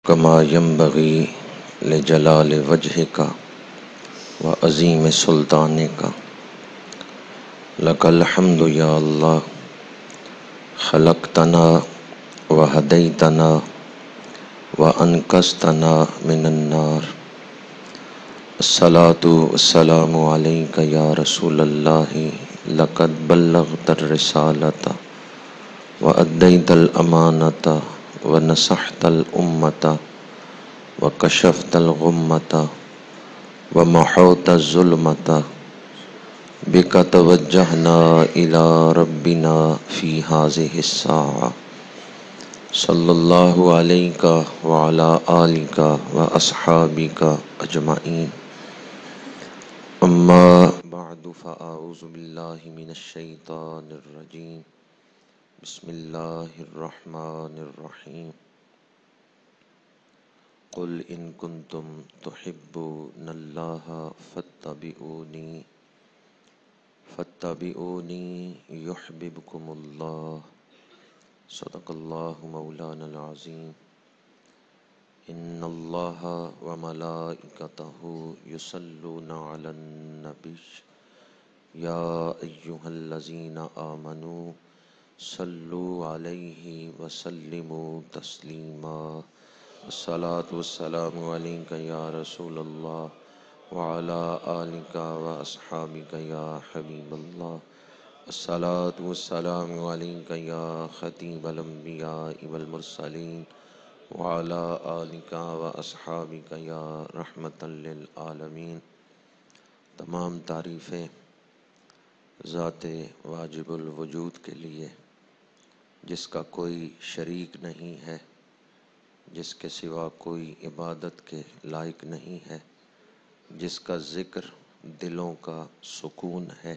کما ینبغی لجلال وجہک وعظیم سلطانک لک الحمد یا اللہ خلقتنا وہدیتنا وانقذتنا من النار الصلاۃ والسلام علیک یا رسول اللہ لقد بلغت الرسالۃ وأديت الأمانة ونصحت الأمة وكشفت الغمة ومحوت الظلمة بك توجهنا إلى ربنا في هذه الساعة صلى الله عليك وعلى آلك وأصحابك أجمعين أما بعد فأعوذ بالله من الشيطان الرجيم بسم اللہ الرحمن الرحیم قل ان کنتم تحبون اللہ فاتبعونی یحببکم اللہ صدق اللہ مولانا العظیم ان اللہ وملائکتہ یصلون علی النبی یا ایہا الذین آمنوا صلوا علیہ وسلموا تسلیما الصلاۃ والسلام علیک یا رسول اللہ وعلی آلک واصحابک یا حبیب اللہ الصلاۃ والسلام علیک یا خطیب الانبیاء والمرسلین وعلی آلک واصحابک یا رحمۃ للعالمین۔ تمام تعریفیں ذات واجب الوجود کے لیے جس کا کوئی شریک نہیں ہے، جس کے سوا کوئی عبادت کے لائق نہیں ہے، جس کا ذکر دلوں کا سکون ہے،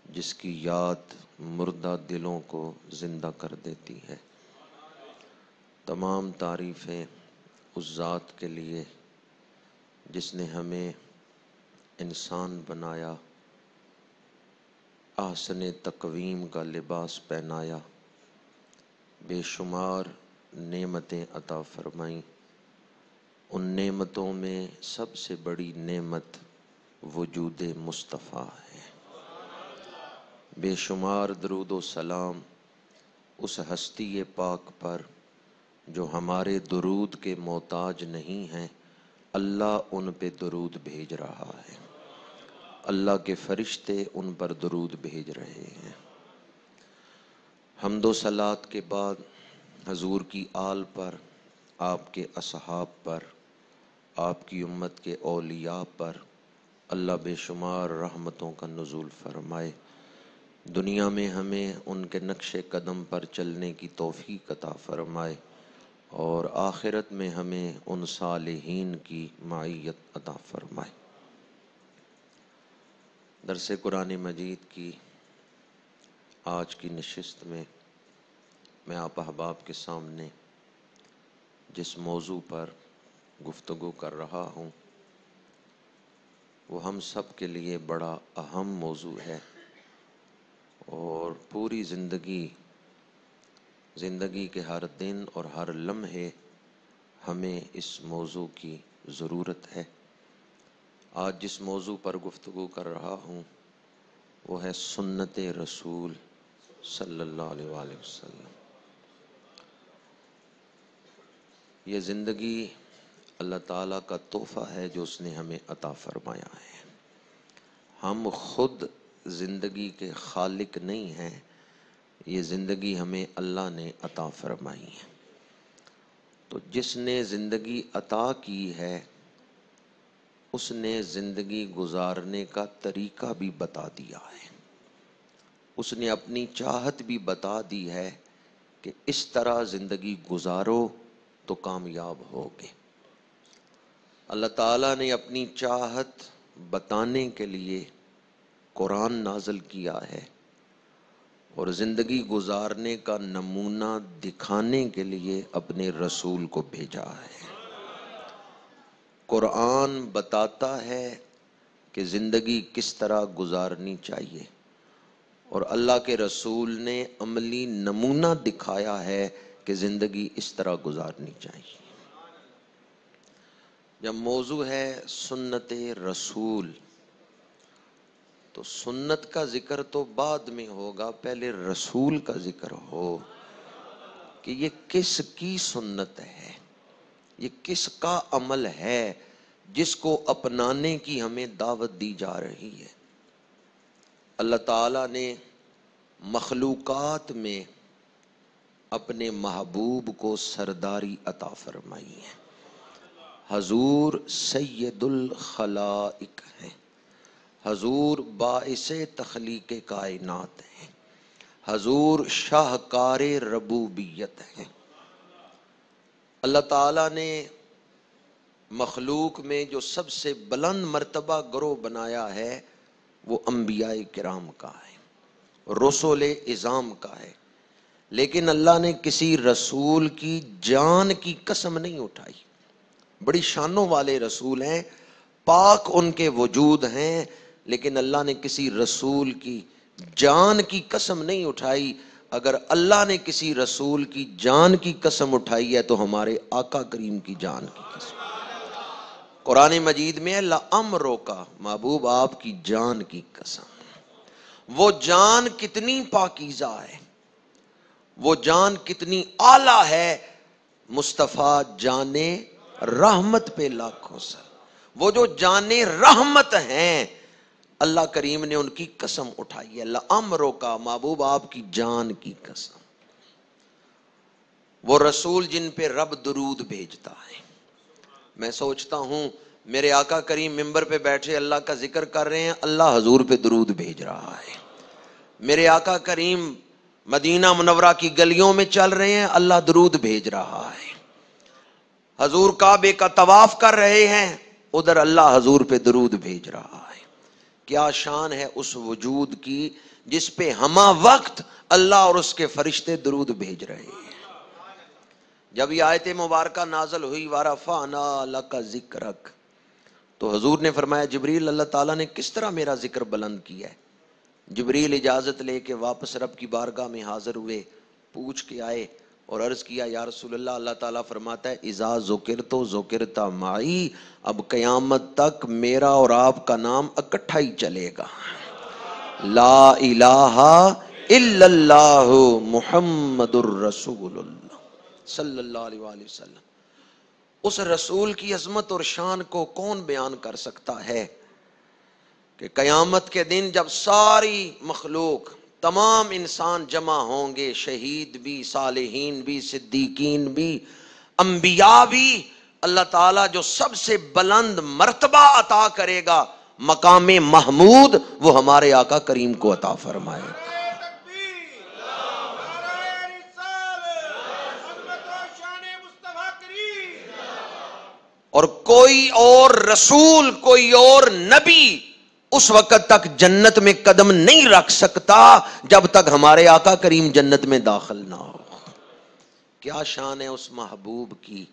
جس کی یاد مردہ دلوں کو زندہ کر دیتی ہے۔ تمام تعریفیں اس ذات کے لیے جس نے ہمیں انسان بنایا، احسن تقویم کا لباس پہنایا، بے شمار نعمتیں عطا فرمائیں۔ ان نعمتوں میں سب سے بڑی نعمت وجود مصطفیٰ ہے۔ بے شمار درود و سلام اس ہستی پاک پر جو ہمارے درود کے محتاج نہیں ہیں، اللہ ان پہ درود بھیج رہا ہے، اللہ کے فرشتے ان پر درود بھیج رہے ہیں۔ حمد و صلوات کے بعد حضور کی آل پر، آپ کے اصحاب پر، آپ کی امت کے اولیاء پر اللہ بے شمار رحمتوں کا نزول فرمائے۔ دنیا میں ہمیں ان کے نقش قدم پر چلنے کی توفیق عطا فرمائے اور آخرت میں ہمیں ان صالحین کی معیت عطا فرمائے۔ درس قرآن مجید کی آج کی نشست میں میں آپ احباب کے سامنے جس موضوع پر گفتگو کر رہا ہوں وہ ہم سب کے لیے بڑا اہم موضوع ہے، اور پوری زندگی کے ہر دن اور ہر لمحے ہمیں اس موضوع کی ضرورت ہے۔ آج جس موضوع پر گفتگو کر رہا ہوں وہ ہے سنت رسول صلی اللہ علیہ وآلہ وسلم۔ یہ زندگی اللہ تعالیٰ کا تحفہ ہے جو اس نے ہمیں عطا فرمایا ہے۔ ہم خود زندگی کے خالق نہیں ہیں، یہ زندگی ہمیں اللہ نے عطا فرمائی ہے۔ تو جس نے زندگی عطا کی ہے اس نے زندگی گزارنے کا طریقہ بھی بتا دیا ہے، اس نے اپنی چاہت بھی بتا دی ہے کہ اس طرح زندگی گزارو تو کامیاب ہوگے۔ اللہ تعالیٰ نے اپنی چاہت بتانے کے لیے قرآن نازل کیا ہے اور زندگی گزارنے کا نمونہ دکھانے کے لیے اپنے رسول کو بھیجا ہے۔ قرآن بتاتا ہے کہ زندگی کس طرح گزارنی چاہیے، اور اللہ کے رسول نے عملی نمونہ دکھایا ہے کہ زندگی اس طرح گزارنی چاہیے۔ جب موضوع ہے سنت رسول تو سنت کا ذکر تو بعد میں ہوگا، پہلے رسول کا ذکر ہو کہ یہ کس کی سنت ہے، یہ کس کا عمل ہے جس کو اپنانے کی ہمیں دعوت دی جا رہی ہے۔ اللہ تعالیٰ نے مخلوقات میں اپنے محبوب کو سرداری عطا فرمائی ہے۔ حضور سید الخلائق ہیں، حضور باعث تخلیق کائنات ہیں، حضور شاہکار ربوبیت ہیں۔ اللہ تعالیٰ نے مخلوق میں جو سب سے بلند مرتبہ گروہ بنایا ہے وہ انبیاء کرام کا ہے، رسول اعظام کا ہے، لیکن اللہ نے کسی رسول کی جان کی قسم نہیں اٹھائی۔ بڑی شانوں والے رسول ہیں، پاک ان کے وجود ہیں، لیکن اللہ نے کسی رسول کی جان کی قسم نہیں اٹھائی۔ اگر اللہ نے کسی رسول کی جان کی قسم اٹھائی ہے تو ہمارے آقا کریم کی جان کی قسم۔ قرآن مجید میں ہے لَأَمْرُكَ، محبوب آپ کی جان کی قسم۔ وہ جان کتنی پاکیزہ ہے، وہ جان کتنی اعلیٰ ہے، مصطفیٰ جان رحمت پہ لاکھوں سر۔ وہ جو جان رحمت ہیں اللہ کریم نے ان کی قسم اٹھائی ہے، لَأَمْرُكَ، محبوب آپ کی جان کی قسم۔ وہ رسول جن پہ رب درود بھیجتا ہے۔ میں سوچتا ہوں میرے آقا کریم ممبر پہ بیٹھے اللہ کا ذکر کر رہے ہیں، اللہ حضور پہ درود بھیج رہا ہے۔ میرے آقا کریم مدینہ منورہ کی گلیوں میں چل رہے ہیں، اللہ درود بھیج رہا ہے۔ حضور کعبے کا طواف کر رہے ہیں، ادھر اللہ حضور پہ درود بھیج رہا ہے۔ کیا شان ہے اس وجود کی جس پہ ہمہ وقت اللہ اور اس کے فرشتے درود بھیج رہے ہیں۔ جب یہ آیت مبارکہ نازل ہوئی وَرَفَعْنَا لَكَ ذِكْرَكَ، تو حضور نے فرمایا جبریل اللہ تعالیٰ نے کس طرح میرا ذکر بلند کیا ہے۔ جبریل اجازت لے کے واپس رب کی بارگاہ میں حاضر ہوئے، پوچھ کے آئے اور عرض کیا یا رسول اللہ، اللہ تعالیٰ فرماتا ہے اذا ذکرت ذکرت معی، اب قیامت تک میرا اور آپ کا نام اکٹھا ہی چلے گا۔ لا الہ الا اللہ محمد الرسول اللہ صلی اللہ علیہ وآلہ وسلم۔ اس رسول کی عظمت اور شان کو کون بیان کر سکتا ہے کہ قیامت کے دن جب ساری مخلوق تمام انسان جمع ہوں گے، شہید بھی، صالحین بھی، صدیقین بھی، انبیاء بھی، اللہ تعالیٰ جو سب سے بلند مرتبہ عطا کرے گا مقام محمود، وہ ہمارے آقا کریم کو عطا فرمائے گا۔ اور کوئی اور رسول، کوئی اور نبی اس وقت تک جنت میں قدم نہیں رکھ سکتا جب تک ہمارے آقا کریم جنت میں داخل نہ ہو۔ کیا شان ہے اس محبوب کی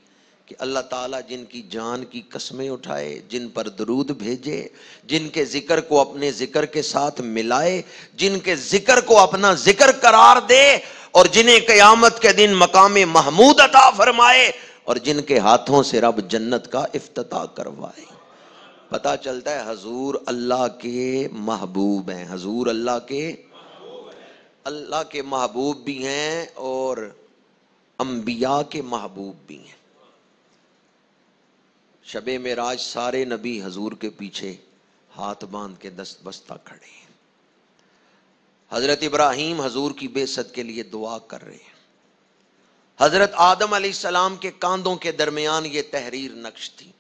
کہ اللہ تعالیٰ جن کی جان کی قسمیں اٹھائے، جن پر درود بھیجے، جن کے ذکر کو اپنے ذکر کے ساتھ ملائے، جن کے ذکر کو اپنا ذکر قرار دے، اور جنہیں قیامت کے دن مقام محمود عطا فرمائے، اور جن کے ہاتھوں سے رب جنت کا افتتاح کروائے۔ پتہ چلتا ہے حضور اللہ کے محبوب ہیں، حضور اللہ کے محبوب بھی ہیں اور انبیاء کے محبوب بھی ہیں۔ شب معراج سارے نبی حضور کے پیچھے ہاتھ باندھ کے دست بستہ کھڑے ہیں۔ حضرت ابراہیم حضور کی بعثت کے لیے دعا کر رہے ہیں۔ حضرت آدم علیہ السلام کے کاندھوں کے درمیان یہ تحریر نقش تھی۔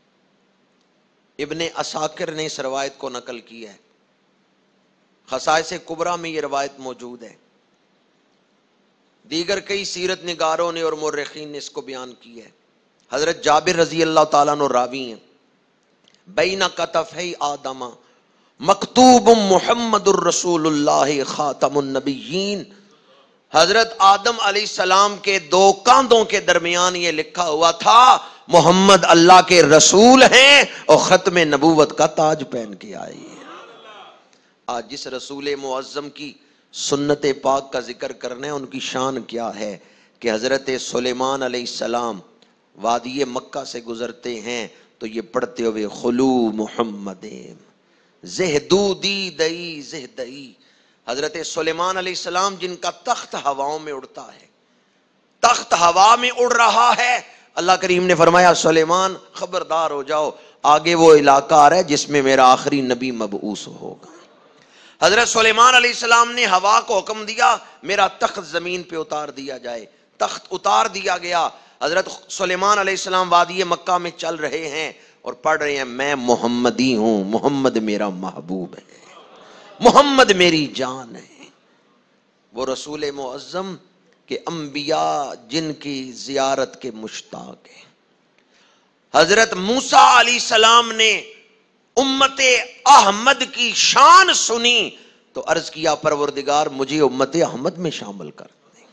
ابن عساکر نے اس روایت کو نقل کی ہے، خصائص کبریٰ میں یہ روایت موجود ہے، دیگر کئی سیرت نگاروں نے اور مورخین نے اس کو بیان کی ہے۔ حضرت جابر رضی اللہ تعالیٰ عنہ راوی ہیں، بین کتفی آدم مکتوب محمد الرسول اللہ خاتم النبیین، حضرت آدم علیہ السلام کے دو کاندھوں کے درمیان یہ لکھا ہوا تھا محمد اللہ کے رسول ہیں اور ختم نبوت کا تاج پہن کے آئے ہیں۔ آج جس رسول معظم کی سنت پاک کا ذکر کرنا ہے، ان کی شان کیا ہے کہ حضرت سلیمان علیہ السلام وادی مکہ سے گزرتے ہیں تو یہ پڑھتے ہوئے خلو محمد زہدو دی دئی زہدئی. حضرت سلیمان علیہ السلام جن کا تخت ہواؤں میں اڑتا ہے، تخت ہوا میں اڑ رہا ہے، اللہ کریم نے فرمایا سلیمان خبردار ہو جاؤ، آگے وہ علاقہ آ رہا ہے جس میں میرا آخری نبی مبعوث ہوگا. حضرت سلیمان علیہ السلام نے ہوا کو حکم دیا میرا تخت زمین پہ اتار دیا جائے. تخت اتار دیا گیا. حضرت سلیمان علیہ السلام وادی مکہ میں چل رہے ہیں اور پڑھ رہے ہیں میں محمدی ہوں، محمد میرا محبوب ہے، محمد میری جان ہے. وہ رسول معظم کہ انبیاء جن کی زیارت کے مشتاق ہیں. حضرت موسیٰ علیہ السلام نے امت احمد کی شان سنی تو عرض کیا پروردگار مجھے امت احمد میں شامل کر دیں.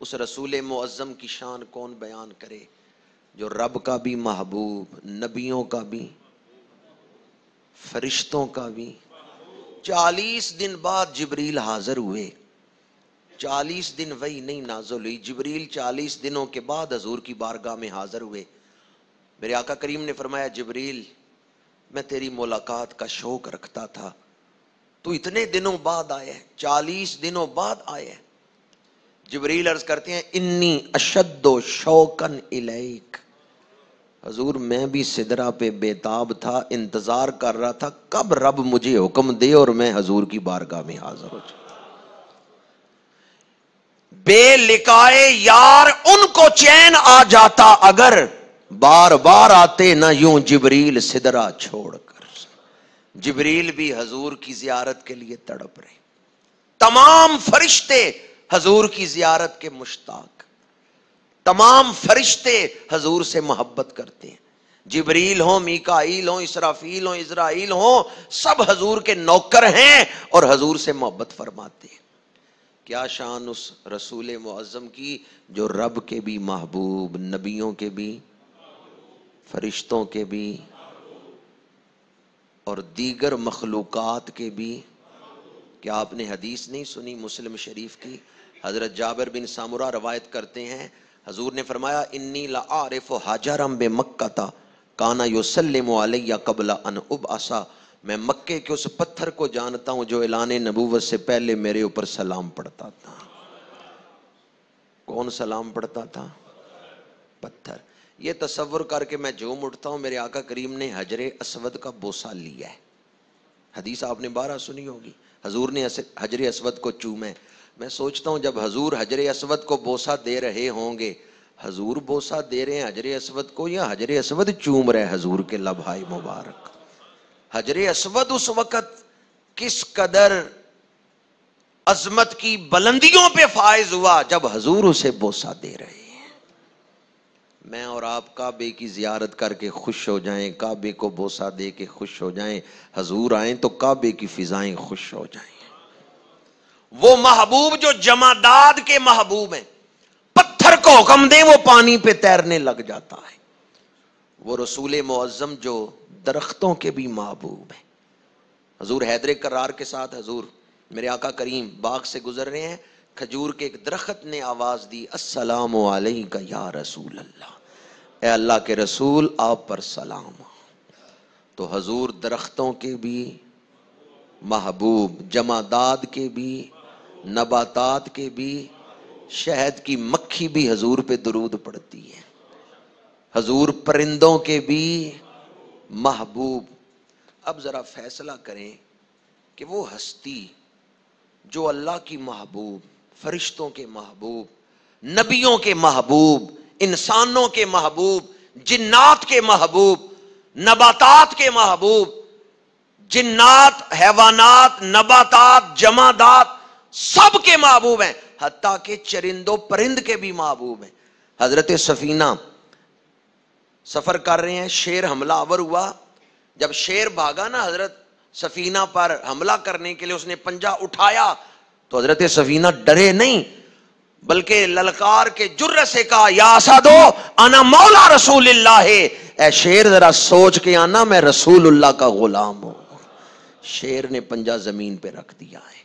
اس رسول معظم کی شان کون بیان کرے جو رب کا بھی محبوب، نبیوں کا بھی، فرشتوں کا بھی. 40 دن بعد جبریل حاضر ہوئے. 40 دن وحی نہیں نازل ہوئی، جبریل 40 دنوں کے بعد حضور کی بارگاہ میں حاضر ہوئے. میرے آقا کریم نے فرمایا جبریل میں تیری ملاقات کا شوق رکھتا تھا، تو اتنے دنوں بعد آئے، 40 دنوں بعد آئے. جبریل عرض کرتے ہیں انی اشد شوقن الیک. حضور میں بھی سدرہ پہ بیتاب تھا، انتظار کر رہا تھا کب رب مجھے حکم دے اور میں حضور کی بارگاہ میں حاضر ہو جاؤں. بے لقائے یار ان کو چین آ جاتا اگر بار بار آتے نہ یوں جبریل سدرہ چھوڑ کر. جبریل بھی حضور کی زیارت کے لیے تڑپ رہے. تمام فرشتے حضور کی زیارت کے مشتاق، تمام فرشتے حضور سے محبت کرتے ہیں. جبریل ہوں، میکائیل ہوں، اسرافیل ہوں، عزرائیل ہوں، سب حضور کے نوکر ہیں اور حضور سے محبت فرماتے ہیں. کیا شان اس رسول معظم کی جو رب کے بھی محبوب، نبیوں کے بھی، فرشتوں کے بھی اور دیگر مخلوقات کے بھی. کیا آپ نے حدیث نہیں سنی مسلم شریف کی؟ حضرت جابر بن سامورہ روایت کرتے ہیں حضور نے فرمایا انی لأعرف حجرا بمکہ کانا یسلم علی قبل ان ابعث. میں مکے کے اس پتھر کو جانتا ہوں جو اعلان نبوت سے پہلے میرے اوپر سلام پڑھتا تھا. کون سلام پڑھتا تھا؟ پتھر. یہ تصور کر کے میں جھوم اٹھتا ہوں میرے آقا کریم نے حجر اسود کا بوسہ لیا ہے. حدیث آپ نے 12 سنی ہوگی، حضور نے حجر اسود کو چومے. میں سوچتا ہوں جب حضور حجر اسود کو بوسہ دے رہے ہوں گے، حضور بوسہ دے رہے ہیں حجر اسود کو یا حجر اسود چوم رہے حضور کے لبھائے مبارک؟ حجر اسود اس وقت کس قدر عظمت کی بلندیوں پہ فائز ہوا جب حضور اسے بوسہ دے رہے ہیں. میں اور آپ کعبے کی زیارت کر کے خوش ہو جائیں، کعبے کو بوسہ دے کے خوش ہو جائیں، حضور آئیں تو کعبے کی فضائیں خوش ہو جائیں. وہ محبوب جو جمادات کے محبوب ہیں، پتھر کو حکم دیں وہ پانی پہ تیرنے لگ جاتا ہے. وہ رسول معظم جو درختوں کے بھی محبوب ہیں. حضور حیدر کرار کے ساتھ حضور میرے آقا کریم باغ سے گزر رہے ہیں، کھجور کے ایک درخت نے آواز دی السلام علیکہ یا رسول اللہ. اے اللہ کے رسول آپ پر سلام. تو حضور درختوں کے بھی محبوب، جمادات کے بھی، نباتات کے بھی، شہد کی مکھی بھی حضور پہ درود پڑتی ہے. حضور پرندوں کے بھی محبوب. اب ذرا فیصلہ کریں کہ وہ ہستی جو اللہ کی محبوب، فرشتوں کے محبوب، نبیوں کے محبوب، انسانوں کے محبوب، جنات کے محبوب، نباتات کے محبوب، جنات، حیوانات، نباتات، جمادات سب کے محبوب ہیں، حتیٰ کہ چرند و پرند کے بھی محبوب ہیں. حضرت سفینہ سفر کر رہے ہیں، شیر حملہ آور ہوا. جب شیر بھاگا نا حضرت سفینہ پر حملہ کرنے کے لیے، اس نے پنجہ اٹھایا تو حضرت سفینہ ڈرے نہیں بلکہ للکار کے جرت سے کہا یا اسدو انا مولا رسول اللہ. اے شیر ذرا سوچ کے آنا میں رسول اللہ کا غلام ہوں. شیر نے پنجہ زمین پہ رکھ دیا ہے.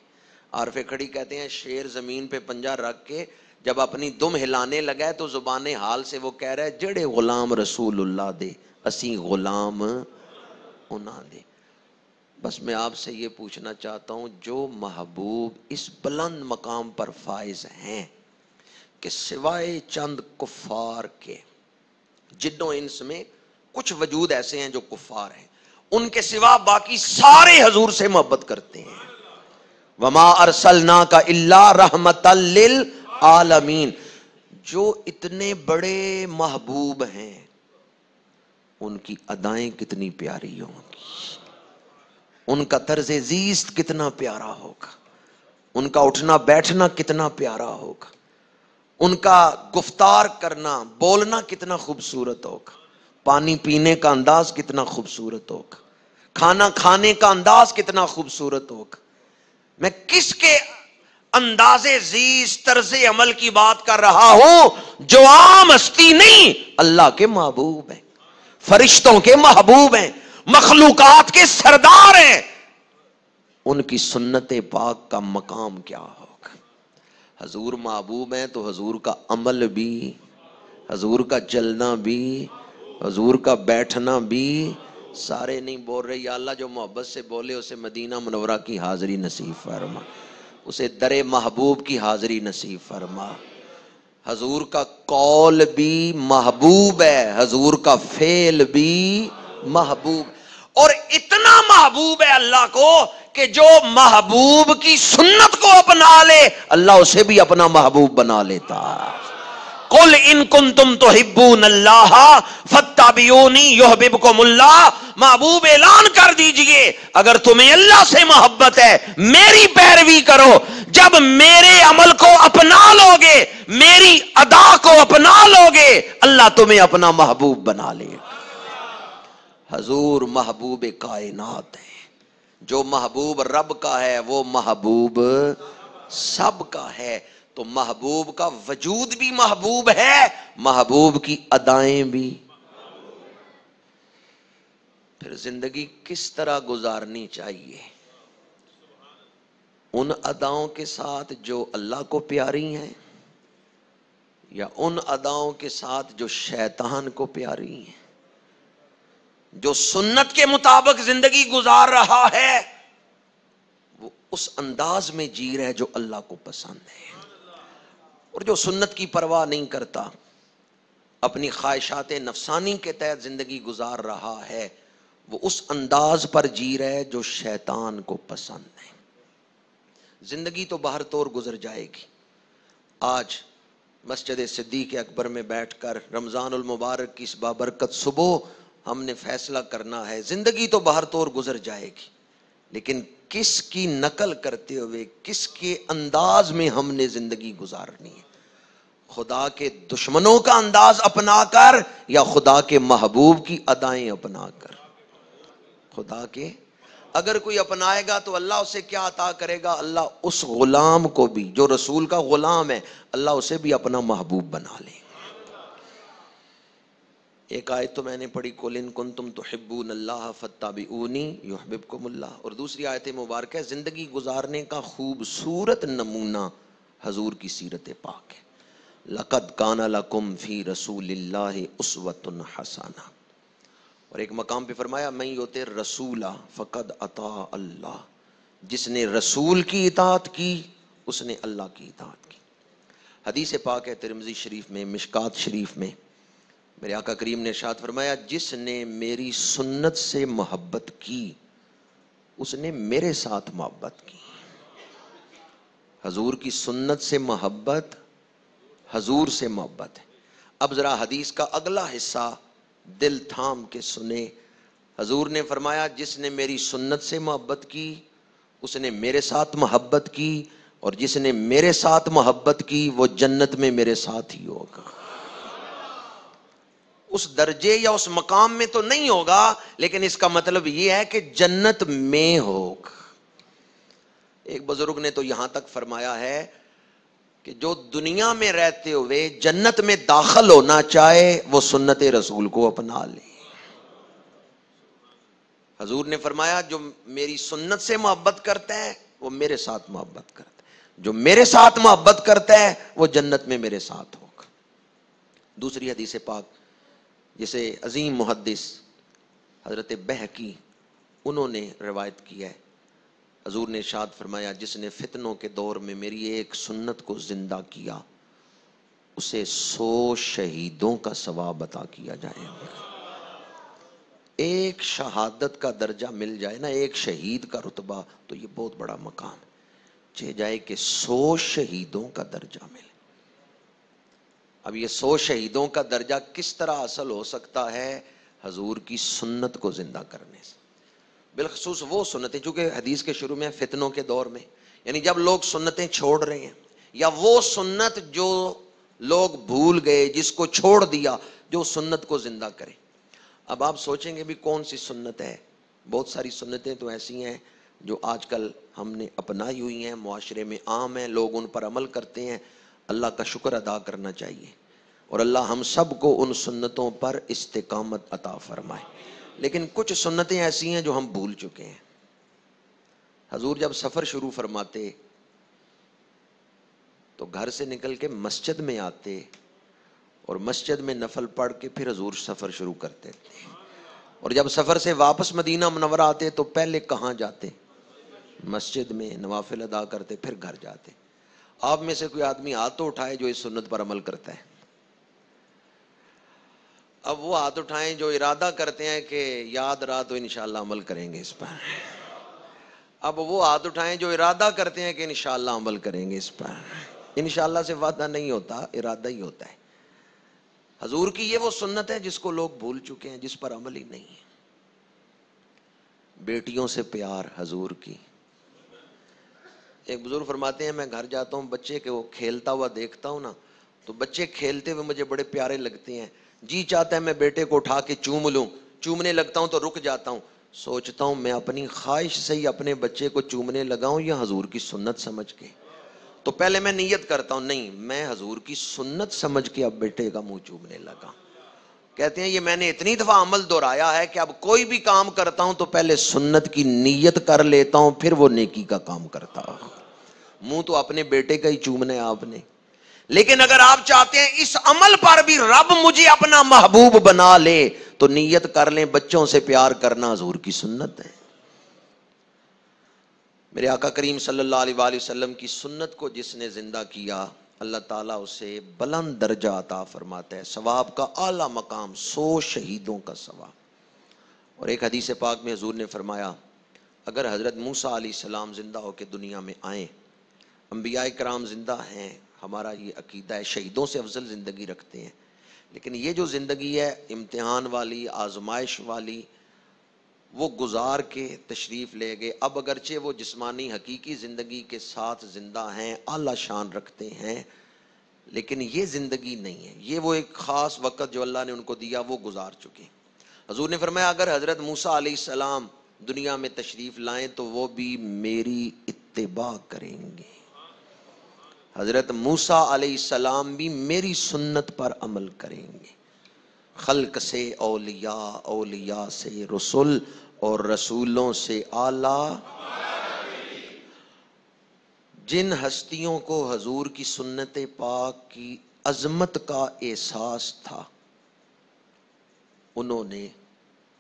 عارف کھڑی کہتے ہیں شیر زمین پہ پنجہ رکھ کے جب اپنی دم ہلانے لگا ہے تو زبان حال سے وہ کہہ رہا ہے جڑے غلام رسول اللہ دے اسی غلام انہاں دے۔ بس میں آپ سے یہ پوچھنا چاہتا ہوں، جو محبوب اس بلند مقام پر فائز ہیں کہ سوائے چند کفار کے، جنوں انس میں کچھ وجود ایسے ہیں جو کفار ہیں، ان کے سوا باقی سارے حضور سے محبت کرتے ہیں۔ وما ارسلناک الا رحمۃ للعالمین۔ جو اتنے بڑے محبوب ہیں ان کی ادائیں کتنی پیاری ہوں گی، ان کا طرز زیست کتنا پیارا ہوگا، ان کا اٹھنا بیٹھنا کتنا پیارا ہوگا، ان کا گفتار کرنا بولنا کتنا خوبصورت ہوگا، پانی پینے کا انداز کتنا خوبصورت ہوگا، کھانا کھانے کا انداز کتنا خوبصورت ہوگا۔ میں کس کے انداز زیست طرز عمل کی بات کر رہا ہوں؟ جو عام ہستی نہیں، اللہ کے محبوب ہیں، فرشتوں کے محبوب ہیں، مخلوقات کے سردار ہیں، ان کی سنت پاک کا مقام کیا ہوگا؟ حضور محبوب ہیں تو حضور کا عمل بھی، حضور کا چلنا بھی، حضور کا بیٹھنا بھی۔ سارے نہیں بول رہے یا اللہ جو محبت سے بولے اسے مدینہ منورہ کی حاضری نصیب فرما، اسے در محبوب کی حاضری نصیب فرما۔ حضور کا قول بھی محبوب ہے، حضور کا فعل بھی محبوب، اور اتنا محبوب ہے اللہ کو کہ جو محبوب کی سنت کو اپنا لے اللہ اسے بھی اپنا محبوب بنا لیتا ہے۔ قل ان کنتم تحبون اللہ فاتبعونی یحببکم اللہ۔ محبوب اعلان کر دیجئے اگر تمہیں اللہ سے محبت ہے میری پیروی کرو، جب میرے عمل کو اپنا لوگے، میری ادا کو اپنا لوگے، اللہ تمہیں اپنا محبوب بنا لے گا۔ حضور محبوب کائنات ہے، جو محبوب رب کا ہے وہ محبوب سب کا ہے، تو محبوب کا وجود بھی محبوب ہے، محبوب کی ادائیں بھی۔ پھر زندگی کس طرح گزارنی چاہیے؟ ان اداؤں کے ساتھ جو اللہ کو پیاری ہیں، یا ان اداؤں کے ساتھ جو شیطان کو پیاری ہیں؟ جو سنت کے مطابق زندگی گزار رہا ہے وہ اس انداز میں جی رہا ہے جو اللہ کو پسند ہے، اور جو سنت کی پرواہ نہیں کرتا، اپنی خواہشات نفسانی کے تحت زندگی گزار رہا ہے، وہ اس انداز پر جی رہا ہے جو شیطان کو پسند ہے۔ زندگی تو بہر طور گزر جائے گی۔ آج مسجد صدیق اکبر میں بیٹھ کر رمضان المبارک کی اس بابرکت صبح ہم نے فیصلہ کرنا ہے، زندگی تو بہر طور گزر جائے گی، لیکن کس کی نقل کرتے ہوئے، کس کے انداز میں ہم نے زندگی گزارنی ہے؟ خدا کے دشمنوں کا انداز اپنا کر یا خدا کے محبوب کی ادائیں اپنا کر؟ خدا کے، اگر کوئی اپنائے گا تو اللہ اسے کیا عطا کرے گا؟ اللہ اس غلام کو بھی جو رسول کا غلام ہے اللہ اسے بھی اپنا محبوب بنا لے۔ ایک آیت تو میں نے پڑھی قل ان کنتم تحبون اللہ فاتبعونی یحببکم اللہ، اور دوسری آیت مبارکہ ہے زندگی گزارنے کا خوبصورت نمونہ حضور کی سیرت پاک ہے۔ لقد کان لکم فی رسول اللہ اسوۃ حسنہ، اور ایک مقام پہ فرمایا من یطع الرسول فقد اطاع اللہ، جس نے رسول کی اطاعت کی اس نے اللہ کی اطاعت کی۔ حدیث پاک ہے ترمذی شریف میں، مشکات شریف میں، میرے آقا کریم نے ارشاد فرمایا جس نے میری سنت سے محبت کی اس نے میرے ساتھ محبت کی۔ حضور کی سنت سے محبت حضور سے محبت ہے۔ اب ذرا حدیث کا اگلا حصہ دل تھام کے سنے۔ حضور نے فرمایا جس نے میری سنت سے محبت کی اس نے میرے ساتھ محبت کی، اور جس نے میرے ساتھ محبت کی وہ جنت میں میرے ساتھ ہی ہوگا۔ اس درجے یا اس مقام میں تو نہیں ہوگا، لیکن اس کا مطلب یہ ہے کہ جنت میں ہوگا۔ ایک بزرگ نے تو یہاں تک فرمایا ہے کہ جو دنیا میں رہتے ہوئے جنت میں داخل ہونا چاہے وہ سنت رسول کو اپنا لے۔ حضور نے فرمایا جو میری سنت سے محبت کرتا ہے وہ میرے ساتھ محبت کرتا ہے، جو میرے ساتھ محبت کرتا ہے وہ جنت میں میرے ساتھ ہوگا۔ دوسری حدیث پاک جسے عظیم محدث حضرت بہقی انہوں نے روایت کی ہے، حضور نے ارشاد فرمایا جس نے فتنوں کے دور میں میری ایک سنت کو زندہ کیا اسے 100 شہیدوں کا ثواب عطا کیا جائے گا۔ ایک شہادت کا درجہ مل جائے نا، ایک شہید کا رتبہ، تو یہ بہت بڑا مقام ہے۔ چاہے جائے کہ 100 شہیدوں کا درجہ ملے۔ اب یہ 100 شہیدوں کا درجہ کس طرح حاصل ہو سکتا ہے؟ حضور کی سنت کو زندہ کرنے سے، بالخصوص وہ سنتیں، چونکہ حدیث کے شروع میں فتنوں کے دور میں، یعنی جب لوگ سنتیں چھوڑ رہے ہیں، یا وہ سنت جو لوگ بھول گئے، جس کو چھوڑ دیا، جو سنت کو زندہ کرے۔ اب آپ سوچیں گے بھی کون سی سنت ہے؟ بہت ساری سنتیں تو ایسی ہیں جو آج کل ہم نے اپنائی ہوئی ہیں، معاشرے میں عام ہیں، لوگ ان پر عمل کرتے ہیں۔ اللہ کا شکر ادا کرنا چاہیے، اور اللہ ہم سب کو ان سنتوں پر استقامت عطا فرمائے۔ لیکن کچھ سنتیں ایسی ہیں جو ہم بھول چکے ہیں۔ حضور جب سفر شروع فرماتے تو گھر سے نکل کے مسجد میں آتے، اور مسجد میں نفل پڑھ کے پھر حضور سفر شروع کرتے تھے، اور جب سفر سے واپس مدینہ منورہ آتے تو پہلے کہاں جاتے؟ مسجد میں نوافل ادا کرتے، پھر گھر جاتے۔ آپ میں سے کوئی آدمی ہاتھ تو اٹھائے جو اس سنت پر عمل کرتا ہے۔ اب وہ ہاتھ اٹھائیں جو ارادہ کرتے ہیں کہ یاد رہا تو انشاءاللہ عمل کریں گے اس پر۔ اب وہ ہاتھ اٹھائیں جو ارادہ کرتے ہیں کہ انشاءاللہ عمل کریں گے اس پر۔ انشاءاللہ سے وعدہ نہیں ہوتا، ارادہ ہی ہوتا ہے۔ حضور کی یہ وہ سنت ہے جس کو لوگ بھول چکے ہیں، جس پر عمل ہی نہیں ہے۔ بیٹیوں سے پیار حضور کی۔ ایک بزرگ فرماتے ہیں میں گھر جاتا ہوں، بچے کے وہ کھیلتا ہوا دیکھتا ہوں نا، تو بچے کھیلتے ہوئے مجھے بڑے پیارے لگتے ہیں، جی چاہتا ہے میں بیٹے کو اٹھا کے چوم لوں، چومنے لگتا ہوں تو رک جاتا ہوں، سوچتا ہوں میں اپنی خواہش سے ہی اپنے بچے کو چومنے لگا ہوں یا حضور کی سنت سمجھ کے؟ تو پہلے میں نیت کرتا ہوں، نہیں میں حضور کی سنت سمجھ کے اب بیٹے کا منہ چومنے لگا۔ کہتے ہیں یہ میں نے اتنی دفعہ عمل دہرایا ہے کہ اب کوئی بھی کام کرتا ہوں تو پہلے سنت کی نیت کر لیتا ہوں، پھر وہ نیکی کا کام کرتا ہوں۔ منہ تو اپنے بیٹے کا ہی چومنا ہے آپ نے، لیکن اگر آپ چاہتے ہیں اس عمل پر بھی رب مجھے اپنا محبوب بنا لے تو نیت کر لیں، بچوں سے پیار کرنا حضور کی سنت ہے۔ میرے آقا کریم صلی اللہ علیہ وآلہ وسلم کی سنت کو جس نے زندہ کیا، اللہ تعالیٰ اسے بلند درجہ عطا فرماتا ہے، ثواب کا اعلیٰ مقام، 100 شہیدوں کا ثواب۔ اور ایک حدیث پاک میں حضور نے فرمایا اگر حضرت موسیٰ علیہ السلام زندہ ہو کے دنیا میں آئیں، انبیاء کرام زندہ ہیں، ہمارا یہ عقیدہ ہے، شہیدوں سے افضل زندگی رکھتے ہیں، لیکن یہ جو زندگی ہے امتحان والی، آزمائش والی، وہ گزار کے تشریف لے گئے۔ اب اگرچہ وہ جسمانی حقیقی زندگی کے ساتھ زندہ ہیں، اعلیٰ شان رکھتے ہیں، لیکن یہ زندگی نہیں ہے، یہ وہ ایک خاص وقت جو اللہ نے ان کو دیا وہ گزار چکے۔ حضور نے فرمایا اگر حضرت موسیٰ علیہ السلام دنیا میں تشریف لائیں تو وہ بھی میری اتباع کریں گے، حضرت موسیٰ علیہ السلام بھی میری سنت پر عمل کریں گے۔ خلق سے اولیاء، اولیاء سے رسول، اور رسولوں سے اعلیٰ۔ جن ہستیوں کو حضور کی سنت پاک کی عظمت کا احساس تھا انہوں نے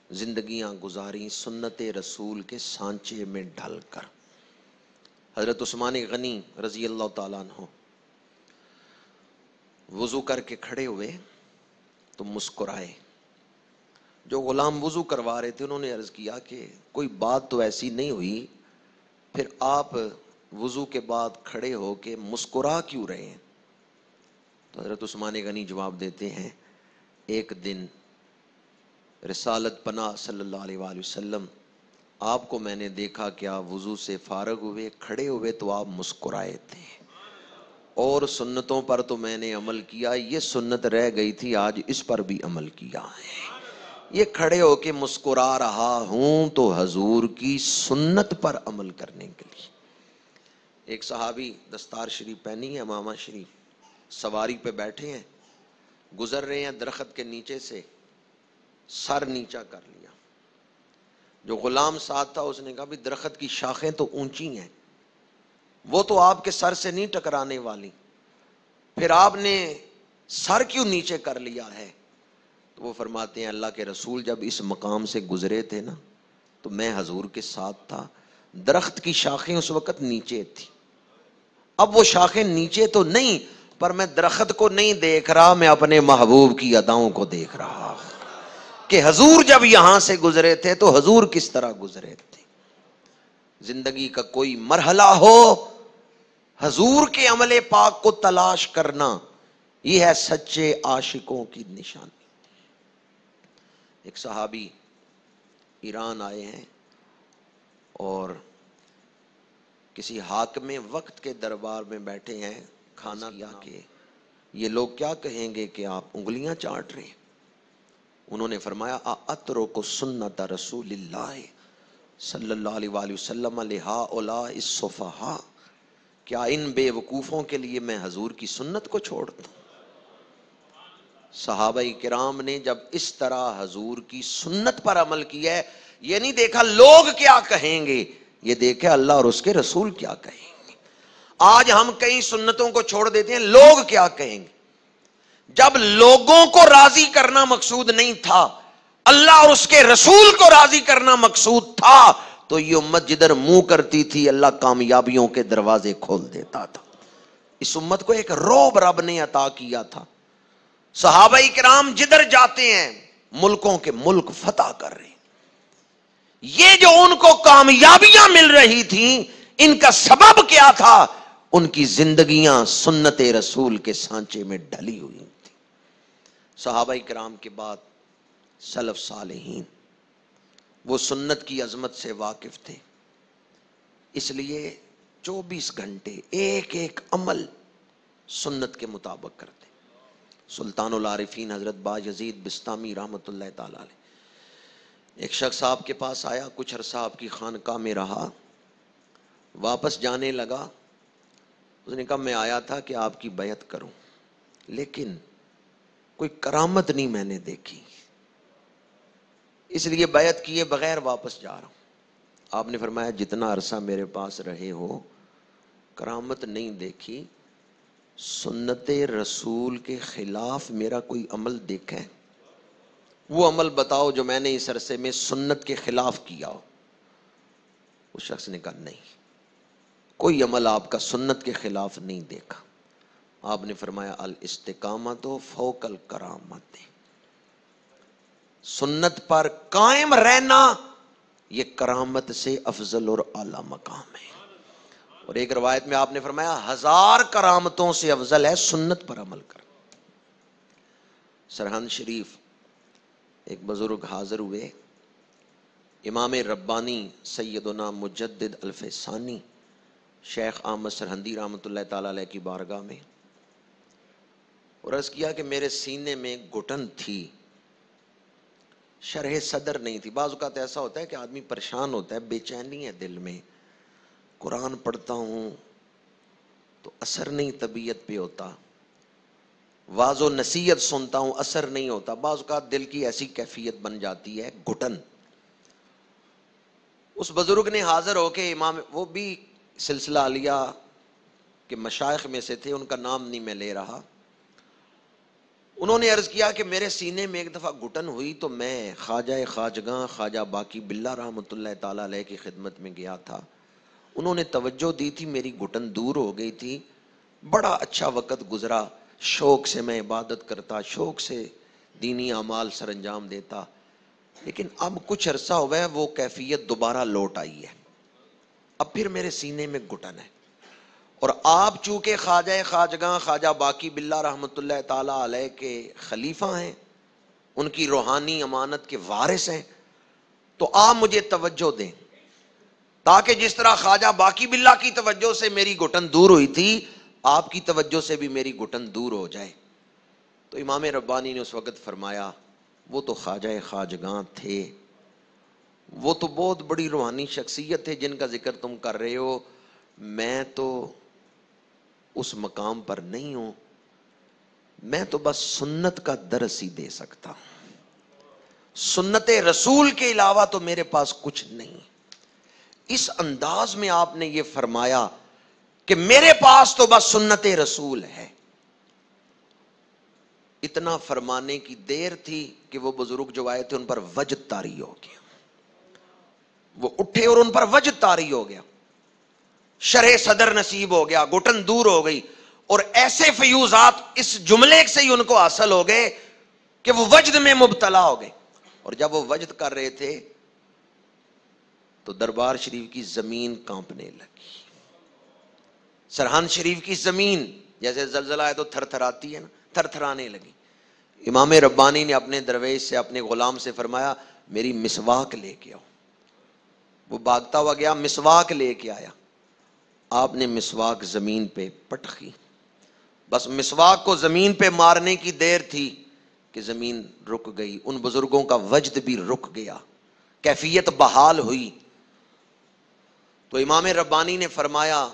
زندگیاں گزاری سنت رسول کے سانچے میں ڈھل کر۔ حضرت عثمان غنی رضی اللہ تعالیٰ عنہ وضو کر کے کھڑے ہوئے تو مسکرائے۔ جو غلام وضو کروا رہے تھے انہوں نے عرض کیا کہ کوئی بات تو ایسی نہیں ہوئی، پھر آپ وضو کے بعد کھڑے ہو کے مسکرا کیوں رہے ہیں؟ تو حضرت عثمان غنی جواب دیتے ہیں ایک دن رسالت پناہ صلی اللہ علیہ وآلہ وسلم آپ کو میں نے دیکھا کہ آپ وضو سے فارغ ہوئے کھڑے ہوئے تو آپ مسکرائے تھے، اور سنتوں پر تو میں نے عمل کیا، یہ سنت رہ گئی تھی آج اس پر بھی عمل کیا ہے، یہ کھڑے ہو کے مسکرا رہا ہوں تو حضور کی سنت پر عمل کرنے کے لیے۔ ایک صحابی دستار شریف پہنی ہے، امامہ شریف، سواری پہ بیٹھے ہیں، گزر رہے ہیں درخت کے نیچے سے، سر نیچا کر لیا۔ جو غلام ساتھ تھا اس نے کہا بھی درخت کی شاخیں تو اونچی ہیں، وہ تو آپ کے سر سے نہیں ٹکرانے والی، پھر آپ نے سر کیوں نیچے کر لیا ہے؟ تو وہ فرماتے ہیں اللہ کے رسول جب اس مقام سے گزرے تھے نا تو میں حضور کے ساتھ تھا، درخت کی شاخیں اس وقت نیچے تھی، اب وہ شاخیں نیچے تو نہیں، پر میں درخت کو نہیں دیکھ رہا، میں اپنے محبوب کی اداؤں کو دیکھ رہا کہ حضور جب یہاں سے گزرے تھے تو حضور کس طرح گزرے تھے۔ زندگی کا کوئی مرحلہ ہو، حضور کے عمل پاک کو تلاش کرنا، یہ ہے سچے عاشقوں کی نشانی۔ ایک صحابی ایران آئے ہیں اور کسی حاکم وقت کے دربار میں بیٹھے ہیں، کھانا کیا کہ یہ لوگ کیا کہیں گے کہ آپ انگلیاں چاٹ رہے ہیں؟ انہوں نے فرمایا اترک سنت رسول اللہ صلی اللہ علیہ وآلہ وسلم لہؤلاء السفہاء، کیا ان بے وقوفوں کے لیے میں حضور کی سنت کو چھوڑ دوں؟ صحابہ کرام نے جب اس طرح حضور کی سنت پر عمل کیا ہے، یہ نہیں دیکھا لوگ کیا کہیں گے، یہ دیکھے اللہ اور اس کے رسول کیا کہیں گے۔ آج ہم کئی سنتوں کو چھوڑ دیتے ہیں، لوگ کیا کہیں گے۔ جب لوگوں کو راضی کرنا مقصود نہیں تھا، اللہ اور اس کے رسول کو راضی کرنا مقصود تھا، تو یہ امت جدھر منہ کرتی تھی اللہ کامیابیوں کے دروازے کھول دیتا تھا۔ اس امت کو ایک رعب رب نے عطا کیا تھا، صحابہ کرام جدھر جاتے ہیں ملکوں کے ملک فتح کر رہے ہیں۔ یہ جو ان کو کامیابیاں مل رہی تھیں، ان کا سبب کیا تھا؟ ان کی زندگیاں سنت رسول کے سانچے میں ڈلی ہوئی تھی۔ صحابہ کرام کے بعد سلف صالحین وہ سنت کی عظمت سے واقف تھے، اس لیے 24 گھنٹے ایک ایک عمل سنت کے مطابق کرتے۔ سلطان العارفین حضرت بایزید بستامی رحمۃ اللہ تعالی علیہ، ایک شخص آپ کے پاس آیا، کچھ عرصہ آپ کی خانقاہ میں رہا، واپس جانے لگا، اس نے کہا میں آیا تھا کہ آپ کی بیعت کروں، لیکن کوئی کرامت نہیں میں نے دیکھی، اس لیے بیعت کیے بغیر واپس جا رہا ہوں۔ آپ نے فرمایا جتنا عرصہ میرے پاس رہے ہو، کرامت نہیں دیکھی، سنت رسول کے خلاف میرا کوئی عمل دیکھا ہے؟ وہ عمل بتاؤ جو میں نے اس عرصے میں سنت کے خلاف کیا ہو۔ اس شخص نے کہا نہیں، کوئی عمل آپ کا سنت کے خلاف نہیں دیکھا۔ آپ نے فرمایا الاستقامت فوق الکرامت، سنت پر قائم رہنا یہ کرامت سے افضل اور اعلی مقام ہے۔ اور ایک روایت میں آپ نے فرمایا 1000 کرامتوں سے افضل ہے سنت پر عمل کرنا۔ سرہند شریف ایک بزرگ حاضر ہوئے، امام ربانی سیدنا مجدد الف ثانی شیخ احمد سرہندی رحمۃ اللہ تعالی علیہ کی بارگاہ میں، اور عرض کیا کہ میرے سینے میں گھٹن تھی، شرح صدر نہیں تھی۔ بعض اوقات ایسا ہوتا ہے کہ آدمی پریشان ہوتا ہے، بے چینی ہے دل میں، قرآن پڑھتا ہوں تو اثر نہیں طبیعت پہ ہوتا، واعظ و نصیحت سنتا ہوں اثر نہیں ہوتا، بعض اوقات دل کی ایسی کیفیت بن جاتی ہے گھٹن۔ اس بزرگ نے حاضر ہو کے امام، وہ بھی سلسلہ عالیہ کے مشائخ میں سے تھے، ان کا نام نہیں میں لے رہا، انہوں نے عرض کیا کہ میرے سینے میں ایک دفعہ گھٹن ہوئی تو میں خواجہ خواجگاں خواجہ باقی باللہ رحمۃ اللہ تعالی علیہ کی خدمت میں گیا تھا، انہوں نے توجہ دی تھی، میری گھٹن دور ہو گئی تھی، بڑا اچھا وقت گزرا، شوق سے میں عبادت کرتا، شوق سے دینی اعمال سر انجام دیتا، لیکن اب کچھ عرصہ ہوا ہے وہ کیفیت دوبارہ لوٹ آئی ہے، اب پھر میرے سینے میں گھٹن ہے۔ اور آپ چونکہ خواجہ خواجگاں خواجہ باقی باللہ رحمۃ اللہ تعالی علیہ کے خلیفہ ہیں، ان کی روحانی امانت کے وارث ہیں، تو آپ مجھے توجہ دیں تاکہ جس طرح خواجہ باقی باللہ کی توجہ سے میری گھٹن دور ہوئی تھی، آپ کی توجہ سے بھی میری گھٹن دور ہو جائے۔ تو امام ربانی نے اس وقت فرمایا وہ تو خواجہ خواجگاں تھے، وہ تو بہت بڑی روحانی شخصیت ہے جن کا ذکر تم کر رہے ہو، میں تو اس مقام پر نہیں ہوں، میں تو بس سنت کا درس ہی دے سکتا ہوں، سنت رسول کے علاوہ تو میرے پاس کچھ نہیں۔ اس انداز میں آپ نے یہ فرمایا کہ میرے پاس تو بس سنت رسول ہے. اتنا فرمانے کی دیر تھی کہ وہ بزرگ جو آئے تھے ان پر وجد طاری ہو گیا. وہ اٹھے اور ان پر وجد طاری ہو گیا, شرح صدر نصیب ہو گیا, گھٹن دور ہو گئی, اور ایسے فیوزات اس جملے سے ہی ان کو حاصل ہو گئے کہ وہ وجد میں مبتلا ہو گئے. اور جب وہ وجد کر رہے تھے تو دربار شریف کی زمین کانپنے لگی. سرہند شریف کی زمین جیسے زلزلہ ہے تو تھر تھراتی ہے نا, تھر تھرانے لگی. امام ربانی نے اپنے درویش سے, اپنے غلام سے فرمایا میری مسواک لے کے آؤ. وہ بھاگتا ہوا گیا, مسواک لے کے آیا. آپ نے مسواک زمین پہ پٹکی, بس مسواک کو زمین پہ مارنے کی دیر تھی کہ زمین رک گئی. ان بزرگوں کا وجد بھی رک گیا, کیفیت بحال ہوئی. تو امام ربانی نے فرمایا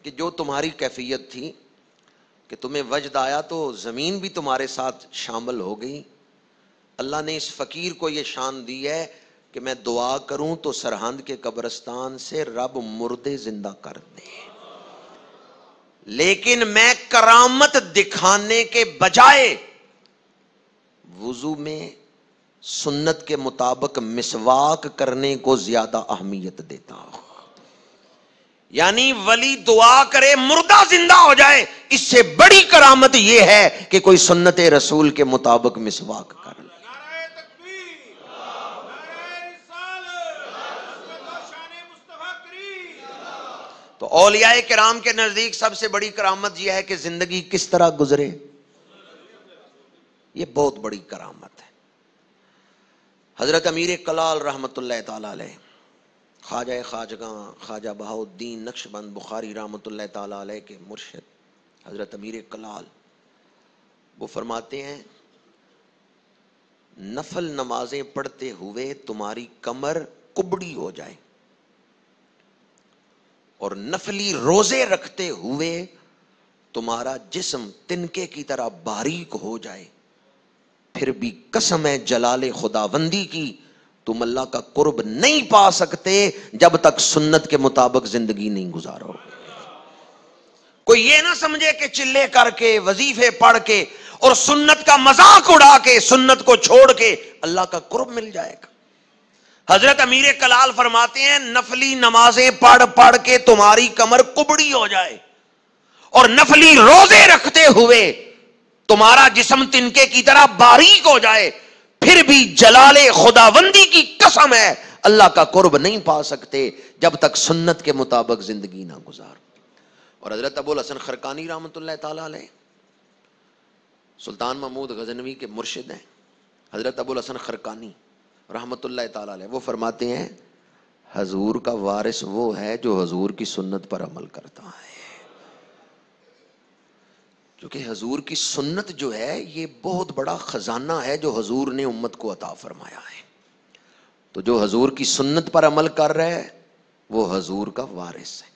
کہ جو تمہاری کیفیت تھی کہ تمہیں وجد آیا تو زمین بھی تمہارے ساتھ شامل ہو گئی. اللہ نے اس فقیر کو یہ شان دی ہے کہ میں دعا کروں تو سرہند کے قبرستان سے رب مردے زندہ کر دے, لیکن میں کرامت دکھانے کے بجائے وضو میں سنت کے مطابق مسواک کرنے کو زیادہ اہمیت دیتا ہوں. یعنی ولی دعا کرے مردہ زندہ ہو جائے, اس سے بڑی کرامت یہ ہے کہ کوئی سنت رسول کے مطابق مسواک کر لے. تو اولیاء کرام کے نزدیک سب سے بڑی کرامت یہ ہے کہ زندگی کس طرح گزرے, یہ بہت بڑی کرامت ہے. حضرت امیر کلال رحمت اللہ تعالی علیہ, خواجہ خواجگاں خواجہ بہاؤالدین نقشبند بخاری رحمت اللہ تعالی علیہ کے مرشد حضرت امیر کلال, وہ فرماتے ہیں نفل نمازیں پڑھتے ہوئے تمہاری کمر کبڑی ہو جائے اور نفلی روزے رکھتے ہوئے تمہارا جسم تنکے کی طرح باریک ہو جائے, پھر بھی قسم ہے جلال خداوندی کی تم اللہ کا قرب نہیں پا سکتے جب تک سنت کے مطابق زندگی نہیں گزارو. کوئی یہ نہ سمجھے کہ چلے کر کے وظیفے پڑھ کے اور سنت کا مذاق اڑا کے سنت کو چھوڑ کے اللہ کا قرب مل جائے گا. حضرت امیر کلال فرماتے ہیں نفلی نمازیں پڑھ پڑھ کے تمہاری کمر کبڑی ہو جائے اور نفلی روزے رکھتے ہوئے تمہارا جسم تنکے کی طرح باریک ہو جائے, پھر بھی جلال خداوندی کی قسم ہے اللہ کا قرب نہیں پا سکتے جب تک سنت کے مطابق زندگی نہ گزار. اور حضرت ابو الحسن خرقانی رحمت اللہ تعالی علیہ سلطان محمود غزنوی کے مرشد ہیں. حضرت ابو الحسن خرقانی رحمت اللہ تعالی علیہ وہ فرماتے ہیں حضور کا وارث وہ ہے جو حضور کی سنت پر عمل کرتا ہے. کیونکہ حضور کی سنت جو ہے یہ بہت بڑا خزانہ ہے جو حضور نے امت کو عطا فرمایا ہے. تو جو حضور کی سنت پر عمل کر رہا ہے وہ حضور کا وارث ہے,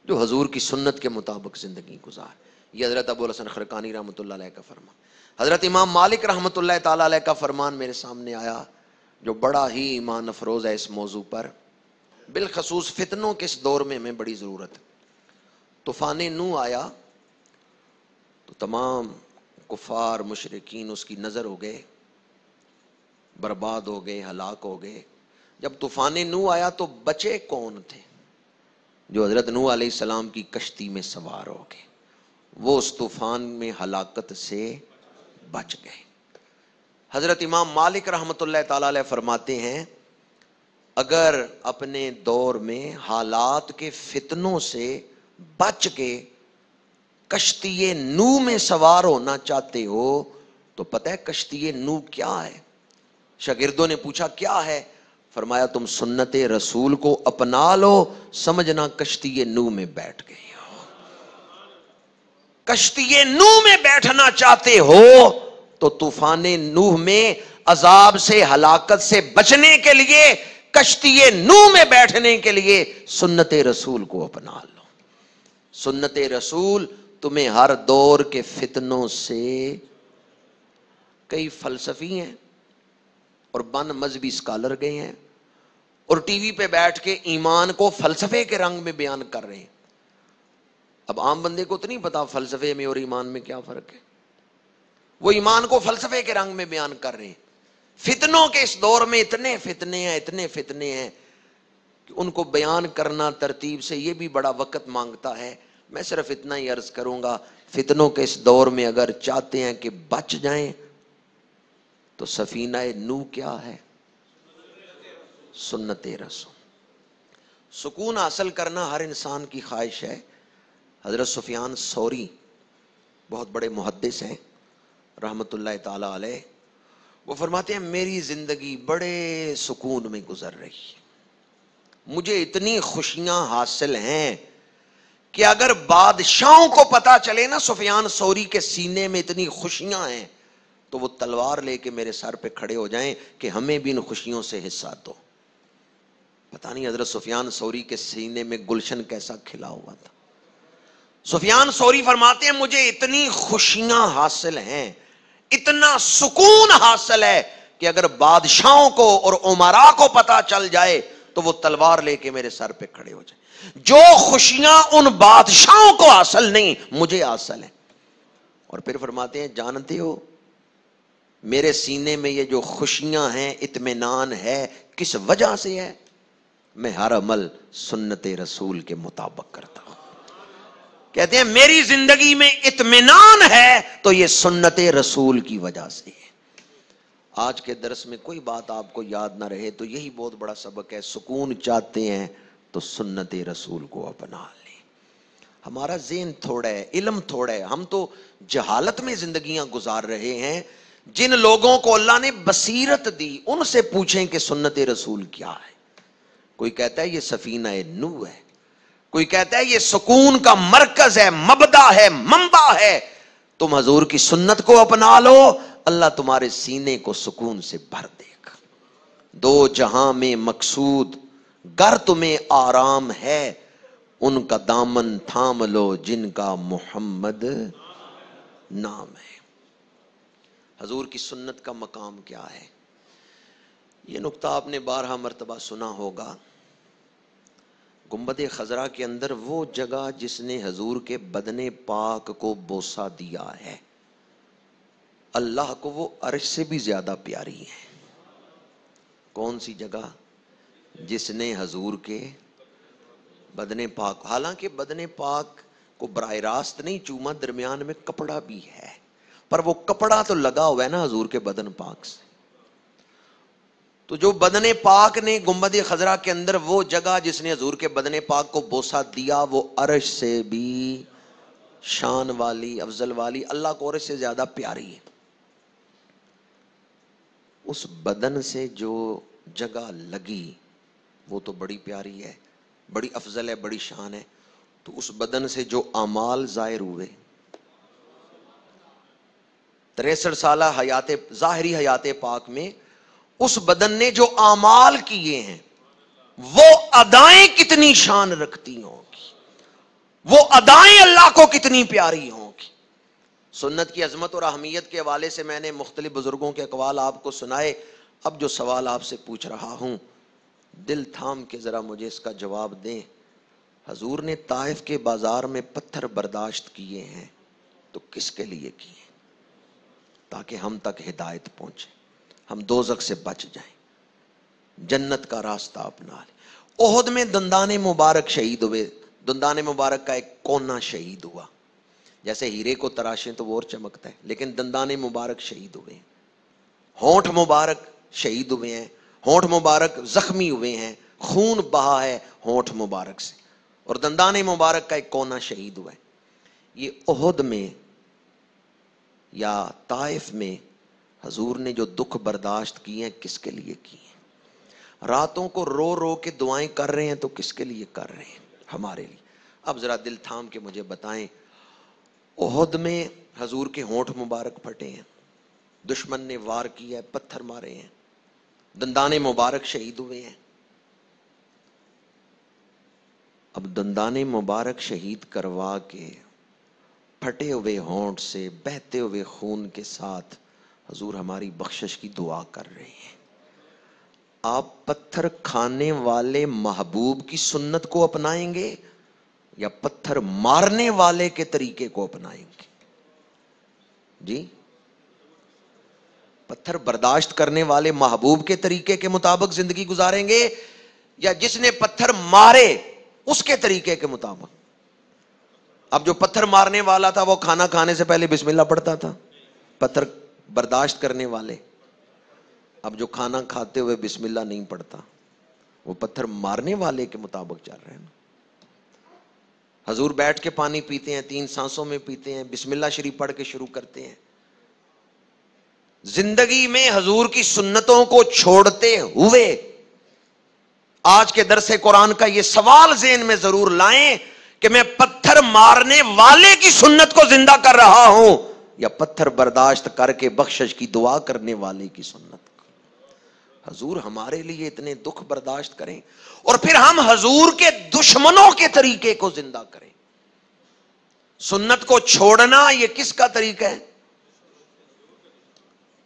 جو حضور کی سنت کے مطابق زندگی گزار. یہ حضرت ابو الحسن خرقانی رحمۃ اللہ علیہ کا فرمان. حضرت امام مالک رحمۃ اللہ تعالی علیہ کا فرمان میرے سامنے آیا جو بڑا ہی ایمان افروز ہے اس موضوع پر, بالخصوص فتنوں کے اس دور میں ہمیں بڑی ضرورت. طوفان نوح آیا تو تمام کفار مشرکین اس کی نظر ہو گئے, برباد ہو گئے, ہلاک ہو گئے. جب طوفان نوح آیا تو بچے کون تھے؟ جو حضرت نوح علیہ السلام کی کشتی میں سوار ہو گئے, وہ اس طوفان میں ہلاکت سے بچ گئے. حضرت امام مالک رحمت اللہ تعالی علیہ فرماتے ہیں اگر اپنے دور میں حالات کے فتنوں سے بچ کے کشتی نوح میں سوار ہونا چاہتے ہو تو پتہ ہے کشتی نوح کیا ہے؟ شاگردوں نے پوچھا کیا ہے؟ فرمایا تم سنت رسول کو اپنا لو, سمجھنا کشتی نوح میں بیٹھ گئے ہو. کشتی نوح میں بیٹھنا چاہتے ہو تو طوفان نوح میں عذاب سے ہلاکت سے بچنے کے لیے کشتی نوح میں بیٹھنے کے لیے سنت رسول کو اپنا لو. سنت رسول تمہیں ہر دور کے فتنوں سے, کئی فلسفی ہیں اور بن مذہبی اسکالر گئے ہیں اور ٹی وی پہ بیٹھ کے ایمان کو فلسفے کے رنگ میں بیان کر رہے ہیں. اب عام بندے کو تو نہیں پتا فلسفے میں اور ایمان میں کیا فرق ہے، وہ ایمان کو فلسفے کے رنگ میں بیان کر رہے ہیں۔ فتنوں کے اس دور میں اتنے فتنے ہیں کہ ان کو بیان کرنا ترتیب سے یہ بھی بڑا وقت مانگتا ہے۔ میں صرف اتنا ہی عرض کروں گا، فتنوں کے اس دور میں اگر چاہتے ہیں کہ بچ جائیں تو سفینہ نو کیا ہے؟ سنت رسول۔ سکون حاصل کرنا ہر انسان کی خواہش ہے۔ حضرت سفیان ثوری بہت بڑے محدث ہیں رحمت اللہ تعالی علیہ، وہ فرماتے ہیں میری زندگی بڑے سکون میں گزر رہی ہے، مجھے اتنی خوشیاں حاصل ہیں کہ اگر بادشاہوں کو پتا چلے نا سفیان ثوری کے سینے میں اتنی خوشیاں ہیں تو وہ تلوار لے کے میرے سر پہ کھڑے ہو جائیں کہ ہمیں بھی ان خوشیوں سے حصہ دو۔ پتہ نہیں حضرت سفیان ثوری کے سینے میں گلشن کیسا کھلا ہوا تھا۔ سفیان ثوری فرماتے ہیں مجھے اتنی خوشیاں حاصل ہیں، اتنا سکون حاصل ہے کہ اگر بادشاہوں کو اور امراء کو پتا چل جائے تو وہ تلوار لے کے میرے سر پہ کھڑے ہو جائیں۔ جو خوشیاں ان بادشاہوں کو حاصل نہیں مجھے حاصل ہیں۔ اور پھر فرماتے ہیں جانتے ہو میرے سینے میں یہ جو خوشیاں ہیں، اطمینان ہے، کس وجہ سے ہے؟ میں ہر عمل سنت رسول کے مطابق کرتا ہوں۔ کہتے ہیں میری زندگی میں اطمینان ہے تو یہ سنت رسول کی وجہ سے ہے۔ آج کے درس میں کوئی بات آپ کو یاد نہ رہے تو یہی بہت بڑا سبق ہے، سکون چاہتے ہیں تو سنت رسول کو اپنا لیں۔ ہمارا ذہن تھوڑا ہے، علم تھوڑا ہے، ہم تو جہالت میں زندگیاں گزار رہے ہیں۔ جن لوگوں کو اللہ نے بصیرت دی ان سے پوچھیں کہ سنت رسول کیا ہے۔ کوئی کہتا ہے یہ سفینہ نو ہے، کوئی کہتا ہے یہ سکون کا مرکز ہے، مبدا ہے، منبع ہے۔ تم حضور کی سنت کو اپنا لو، اللہ تمہارے سینے کو سکون سے بھر دے گا۔ دو جہاں میں مقصود گر تمہیں آرام ہے، ان کا دامن تھام لو جن کا محمد نام ہے۔ حضور کی سنت کا مقام کیا ہے؟ یہ نقطہ آپ نے بارہا مرتبہ سنا ہوگا۔ گنبد خضرا کے اندر وہ جگہ جس نے حضور کے بدن پاک کو بوسہ دیا ہے، اللہ کو وہ عرش سے بھی زیادہ پیاری ہے۔ کون سی جگہ؟ جس نے حضور کے بدن پاک، حالانکہ بدن پاک کو براہ راست نہیں چوما، درمیان میں کپڑا بھی ہے، پر وہ کپڑا تو لگا ہوا ہے نا حضور کے بدن پاک سے۔ تو جو بدن پاک نے گنبد خضرا کے اندر وہ جگہ جس نے حضور کے بدن پاک کو بوسہ دیا، وہ عرش سے بھی شان والی، افضل والی، اللہ کو عرش سے زیادہ پیاری ہے۔ اس بدن سے جو جگہ لگی وہ تو بڑی پیاری ہے، بڑی افضل ہے، بڑی شان ہے۔ تو اس بدن سے جو اعمال ظاہر ہوئے، 63 سالہ حیات ظاہری حیات پاک میں اس بدن نے جو اعمال کیے ہیں وہ ادائیں کتنی شان رکھتی ہوں گی، وہ ادائیں اللہ کو کتنی پیاری ہوں گی۔ سنت کی عظمت اور اہمیت کے حوالے سے میں نے مختلف بزرگوں کے اقوال آپ کو سنائے۔ اب جو سوال آپ سے پوچھ رہا ہوں، دل تھام کے ذرا مجھے اس کا جواب دیں۔ حضور نے طائف کے بازار میں پتھر برداشت کیے ہیں تو کس کے لیے کیے؟ تاکہ ہم تک ہدایت پہنچے، ہم دوزخ سے بچ جائیں، جنت کا راستہ اپنا لیں۔ احد میں دندان مبارک شہید ہوئے، دندان مبارک کا ایک کونا شہید ہوا۔ جیسے ہیرے کو تراشیں تو وہ اور چمکتا ہے، لیکن دندان مبارک شہید ہوئے ہیں۔ ہونٹ مبارک شہید ہوئے ہیں، ہونٹ مبارک زخمی ہوئے ہیں، خون بہا ہے ہونٹ مبارک سے، اور دندان مبارک کا ایک کونا شہید ہوا ہے۔ یہ احد میں یا طائف میں حضور نے جو دکھ برداشت کیے ہیں کس کے لیے کیے ہیں؟ راتوں کو رو رو کے دعائیں کر رہے ہیں تو کس کے لیے کر رہے ہیں؟ ہمارے لیے۔ اب ذرا دل تھام کے مجھے بتائیں، احد میں حضور کے ہونٹ مبارک پھٹے ہیں، دشمن نے وار کیا ہے، پتھر مارے ہیں، دندان مبارک شہید ہوئے ہیں۔ اب دندان مبارک شہید کروا کے پھٹے ہوئے ہونٹ سے بہتے ہوئے خون کے ساتھ حضور ہماری بخشش کی دعا کر رہے ہیں۔ آپ پتھر کھانے والے محبوب کی سنت کو اپنائیں گے یا پتھر مارنے والے کے طریقے کو اپنائیں گے؟ جی، پتھر برداشت کرنے والے محبوب کے طریقے کے مطابق زندگی گزاریں گے یا جس نے پتھر مارے اس کے طریقے کے مطابق؟ اب جو پتھر مارنے والا تھا وہ کھانا کھانے سے پہلے بسم اللہ پڑھتا تھا، پتھر برداشت کرنے والے اب جو کھانا کھاتے ہوئے بسم اللہ نہیں پڑھتا، وہ پتھر مارنے والے کے مطابق چل رہے ہیں نا۔ حضور بیٹھ کے پانی پیتے ہیں، 3 سانسوں میں پیتے ہیں، بسم اللہ شریف پڑھ کے شروع کرتے ہیں۔ زندگی میں حضور کی سنتوں کو چھوڑتے ہوئے آج کے درس قرآن کا یہ سوال ذہن میں ضرور لائیں کہ میں پتھر مارنے والے کی سنت کو زندہ کر رہا ہوں یا پتھر برداشت کر کے بخشش کی دعا کرنے والے کی سنت کو۔ حضور ہمارے لیے اتنے دکھ برداشت کریں اور پھر ہم حضور کے دشمنوں کے طریقے کو زندہ کریں۔ سنت کو چھوڑنا یہ کس کا طریقہ ہے؟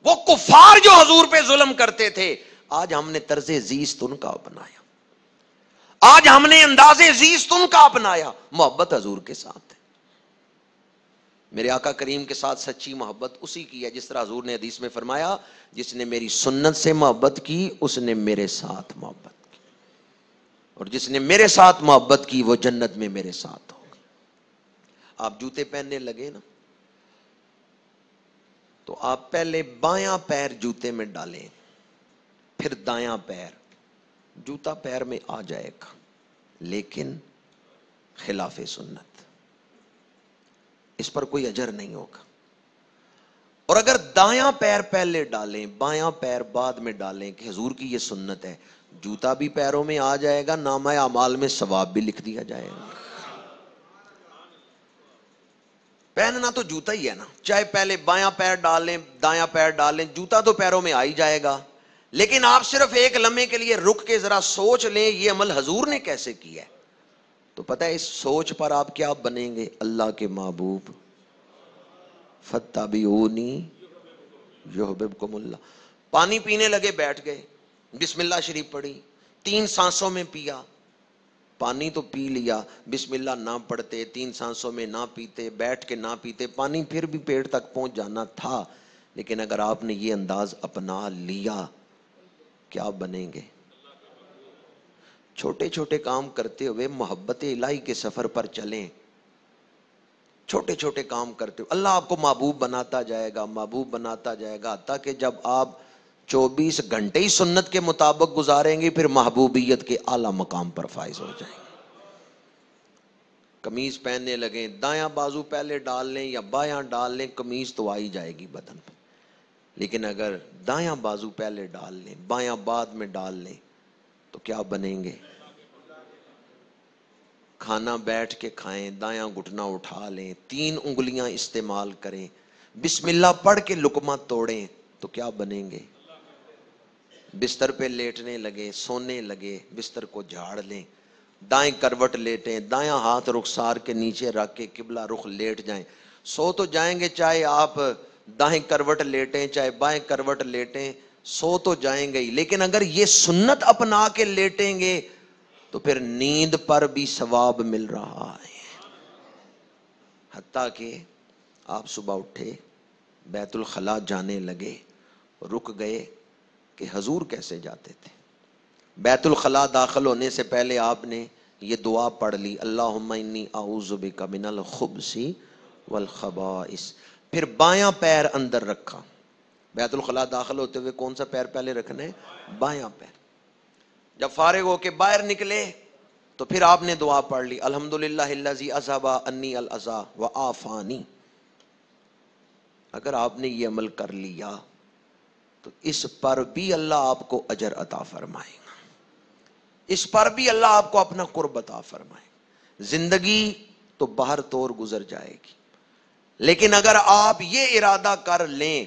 وہ کفار جو حضور پہ ظلم کرتے تھے، آج ہم نے طرز زیست ان کا اپنایا، آج ہم نے انداز زیست ان کا اپنایا۔ محبت حضور کے ساتھ ہے، میرے آقا کریم کے ساتھ سچی محبت اسی کی ہے جس طرح حضور نے حدیث میں فرمایا، جس نے میری سنت سے محبت کی اس نے میرے ساتھ محبت کی، اور جس نے میرے ساتھ محبت کی وہ جنت میں میرے ساتھ ہوگا۔ آپ جوتے پہننے لگے نا تو آپ پہلے بایاں پیر جوتے میں ڈالیں، پھر دایاں پیر، جوتا پیر میں آ جائے گا لیکن خلاف سنت، اس پر کوئی اجر نہیں ہوگا۔ اور اگر دایاں پیر پہلے ڈالیں بایاں پیر بعد میں ڈالیں کہ حضور کی یہ سنت ہے، جوتا بھی پیروں میں آ جائے گا، نامہ اعمال میں ثواب بھی لکھ دیا جائے گا۔ پہننا تو جوتا ہی ہے نا، چاہے پہلے بایاں پیر ڈالیں دایاں پیر ڈالیں، جوتا تو پیروں میں آ ہی جائے گا۔ لیکن آپ صرف ایک لمحے کے لیے رک کے ذرا سوچ لیں یہ عمل حضور نے کیسے کیا ہے، تو پتہ ہے اس سوچ پر آپ کیا بنیں گے؟ اللہ کے محبوب، فاتبعونی یحببکم اللہ۔ پانی پینے لگے، بیٹھ گئے، بسم اللہ شریف پڑھی، 3 سانسوں میں پیا، پانی تو پی لیا، بسم اللہ نہ پڑھتے، 3 سانسوں میں نہ پیتے، بیٹھ کے نہ پیتے، پانی پھر بھی پیٹ تک پہنچ جانا تھا، لیکن اگر آپ نے یہ انداز اپنا لیا کیا بنیں گے؟ چھوٹے چھوٹے کام کرتے ہوئے محبت الہی کے سفر پر چلیں، چھوٹے چھوٹے کام کرتے ہوئے اللہ آپ کو محبوب بناتا جائے گا، محبوب بناتا جائے گا، تاکہ جب آپ 24 گھنٹے ہی سنت کے مطابق گزاریں گے پھر محبوبیت کے اعلیٰ مقام پر فائز ہو جائیں گے۔ قمیض پہننے لگیں، دایاں بازو پہلے ڈال لیں یا بایاں ڈال لیں، قمیض تو آ ہی جائے گی بدن پہ، لیکن اگر دایاں بازو پہلے ڈال لیں بایاں بعد میں ڈال لیں تو کیا بنیں گے؟ کھانا بیٹھ کے کھائیں، دایاں گھٹنا اٹھا لیں، 3 انگلیاں استعمال کریں، بسم اللہ پڑھ کے لقمہ توڑیں تو کیا بنیں گے؟ بستر پہ لیٹنے لگے، سونے لگے، بستر کو جھاڑ لیں، دائیں کروٹ لیٹیں، دایاں ہاتھ رخسار کے نیچے رکھ کے قبلہ رخ لیٹ جائیں، سو تو جائیں گے، چاہے آپ دائیں کروٹ لیٹیں چاہے بائیں کروٹ لیٹیں، سو تو جائیں گے ہی، لیکن اگر یہ سنت اپنا کے لیٹیں گے تو پھر نیند پر بھی ثواب مل رہا ہے۔ حتیٰ کہ آپ صبح اٹھے، بیت الخلاء جانے لگے، رک گئے کہ حضور کیسے جاتے تھے۔ بیت الخلاء داخل ہونے سے پہلے آپ نے یہ دعا پڑھ لی، اللہم انی اعوذ بک من الخبث والخبائث، پھر بایاں پیر اندر رکھا۔ بیت الخلاء داخل ہوتے ہوئے کون سا پیر پہلے رکھنا ہے؟ بایاں پیر۔ جب فارغ ہو کے باہر نکلے تو پھر آپ نے دعا پڑھ لی، الحمدللہ الذی اذھب عنی الاذی وعافانی۔ اگر آپ نے یہ عمل کر لیا تو اس پر بھی اللہ آپ کو اجر عطا فرمائے گا، اس پر بھی اللہ آپ کو اپنا قرب عطا فرمائے گا۔ زندگی تو باہر طور گزر جائے گی، لیکن اگر آپ یہ ارادہ کر لیں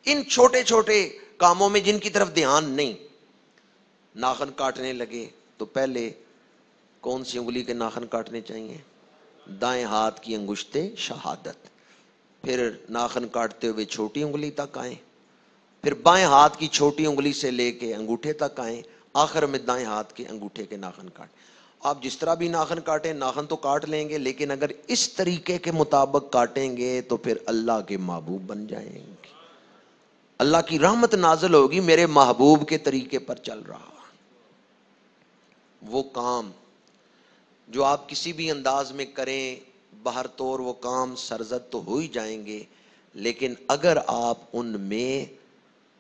ان چھوٹے چھوٹے کاموں میں جن کی طرف دھیان نہیں، ناخن کاٹنے لگے تو پہلے کون سی انگلی کے ناخن کاٹنے چاہیے؟ دائیں ہاتھ کی انگشت شہادت، پھر ناخن کاٹتے ہوئے چھوٹی انگلی تک آئیں، پھر بائیں ہاتھ کی چھوٹی انگلی سے لے کے انگوٹھے تک آئیں، آخر میں دائیں ہاتھ کے انگوٹھے کے ناخن کاٹیں۔ آپ جس طرح بھی ناخن کاٹیں، ناخن تو کاٹ لیں گے، لیکن اگر اس طریقے کے مطابق کاٹیں گے تو پھر اللہ کے محبوب بن جائیں گے، اللہ کی رحمت نازل ہوگی، میرے محبوب کے طریقے پر چل رہا۔ وہ کام جو آپ کسی بھی انداز میں کریں، باہر طور وہ کام سرزد تو ہو ہی جائیں گے، لیکن اگر آپ ان میں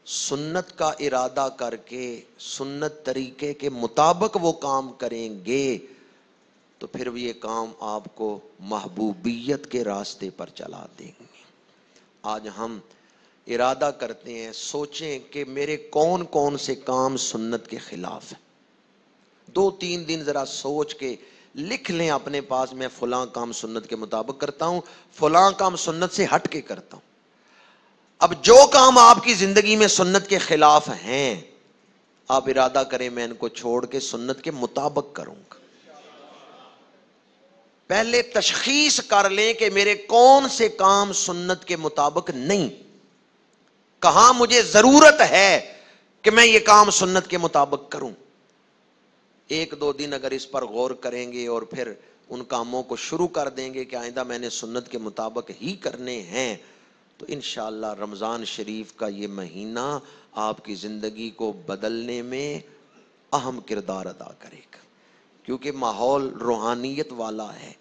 سنت کا ارادہ کر کے سنت طریقے کے مطابق وہ کام کریں گے تو پھر یہ کام آپ کو محبوبیت کے راستے پر چلا دیں گے۔ آج ہم ارادہ کرتے ہیں، سوچیں کہ میرے کون کون سے کام سنت کے خلاف ہیں، 2-3 دن ذرا سوچ کے لکھ لیں اپنے پاس، میں فلاں کام سنت کے مطابق کرتا ہوں، فلاں کام سنت سے ہٹ کے کرتا ہوں۔ اب جو کام آپ کی زندگی میں سنت کے خلاف ہیں، آپ ارادہ کریں میں ان کو چھوڑ کے سنت کے مطابق کروں گا۔ پہلے تشخیص کر لیں کہ میرے کون سے کام سنت کے مطابق نہیں، کہاں مجھے ضرورت ہے کہ میں یہ کام سنت کے مطابق کروں۔ 1-2 دن اگر اس پر غور کریں گے اور پھر ان کاموں کو شروع کر دیں گے کہ آئندہ میں نے سنت کے مطابق ہی کرنے ہیں، تو انشاءاللہ رمضان شریف کا یہ مہینہ آپ کی زندگی کو بدلنے میں اہم کردار ادا کرے گا، کیونکہ ماحول روحانیت والا ہے۔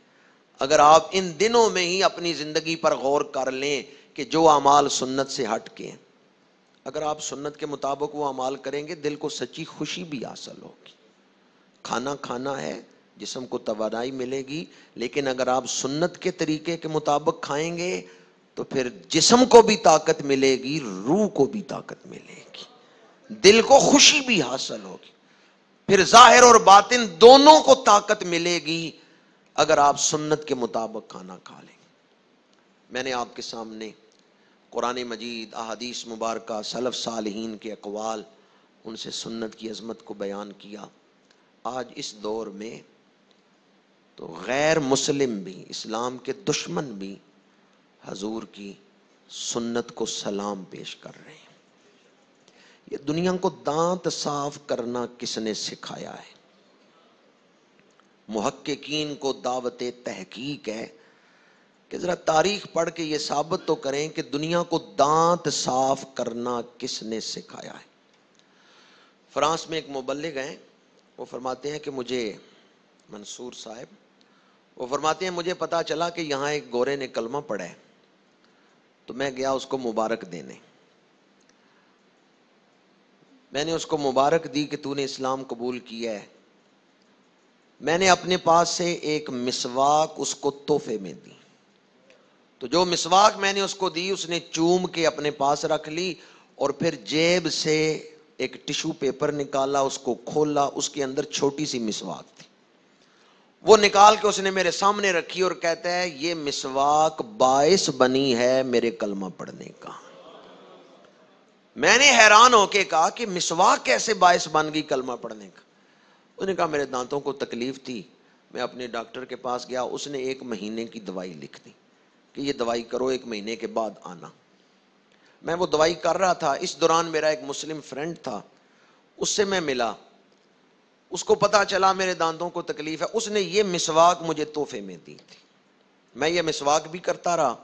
اگر آپ ان دنوں میں ہی اپنی زندگی پر غور کر لیں کہ جو اعمال سنت سے ہٹ کے ہیں، اگر آپ سنت کے مطابق وہ اعمال کریں گے، دل کو سچی خوشی بھی حاصل ہوگی۔ کھانا کھانا ہے، جسم کو توانائی ملے گی، لیکن اگر آپ سنت کے طریقے کے مطابق کھائیں گے تو پھر جسم کو بھی طاقت ملے گی، روح کو بھی طاقت ملے گی، دل کو خوشی بھی حاصل ہوگی، پھر ظاہر اور باطن دونوں کو طاقت ملے گی اگر آپ سنت کے مطابق کھانا کھا لیں۔ میں نے آپ کے سامنے قرآن مجید، احادیث مبارکہ، سلف صالحین کے اقوال، ان سے سنت کی عظمت کو بیان کیا۔ آج اس دور میں تو غیر مسلم بھی، اسلام کے دشمن بھی حضور کی سنت کو سلام پیش کر رہے ہیں۔ یہ دنیا کو دانت صاف کرنا کس نے سکھایا ہے؟ محققین کو دعوت تحقیق ہے کہ ذرا تاریخ پڑھ کے یہ ثابت تو کریں کہ دنیا کو دانت صاف کرنا کس نے سکھایا ہے۔ فرانس میں ایک مبلغ ہیں، وہ فرماتے ہیں کہ مجھے، منصور صاحب، وہ فرماتے ہیں مجھے پتا چلا کہ یہاں ایک گورے نے کلمہ پڑھا ہے، تو میں گیا اس کو مبارک دینے۔ میں نے اس کو مبارک دی کہ تو نے اسلام قبول کیا ہے۔ میں نے اپنے پاس سے ایک مسواک اس کو تحفے میں دی، تو جو مسواک میں نے اس کو دی اس نے چوم کے اپنے پاس رکھ لی، اور پھر جیب سے ایک ٹشو پیپر نکالا، اس کو کھولا، اس کے اندر چھوٹی سی مسواک تھی، وہ نکال کے اس نے میرے سامنے رکھی اور کہتا ہے یہ مسواک باعث بنی ہے میرے کلمہ پڑھنے کا۔ میں نے حیران ہو کے کہا کہ مسواک کیسے باعث بن گئی کلمہ پڑھنے کا؟ اس نے کہا میرے دانتوں کو تکلیف تھی، میں اپنے ڈاکٹر کے پاس گیا، اس نے 1 مہینے کی دوائی لکھ دی کہ یہ دوائی کرو، 1 مہینے کے بعد آنا۔ میں وہ دوائی کر رہا تھا، اس دوران میرا ایک مسلم فرینڈ تھا، اس سے میں ملا، اس کو پتا چلا میرے دانتوں کو تکلیف ہے، اس نے یہ مسواک مجھے تحفے میں دی تھی۔ میں یہ مسواک بھی کرتا رہا،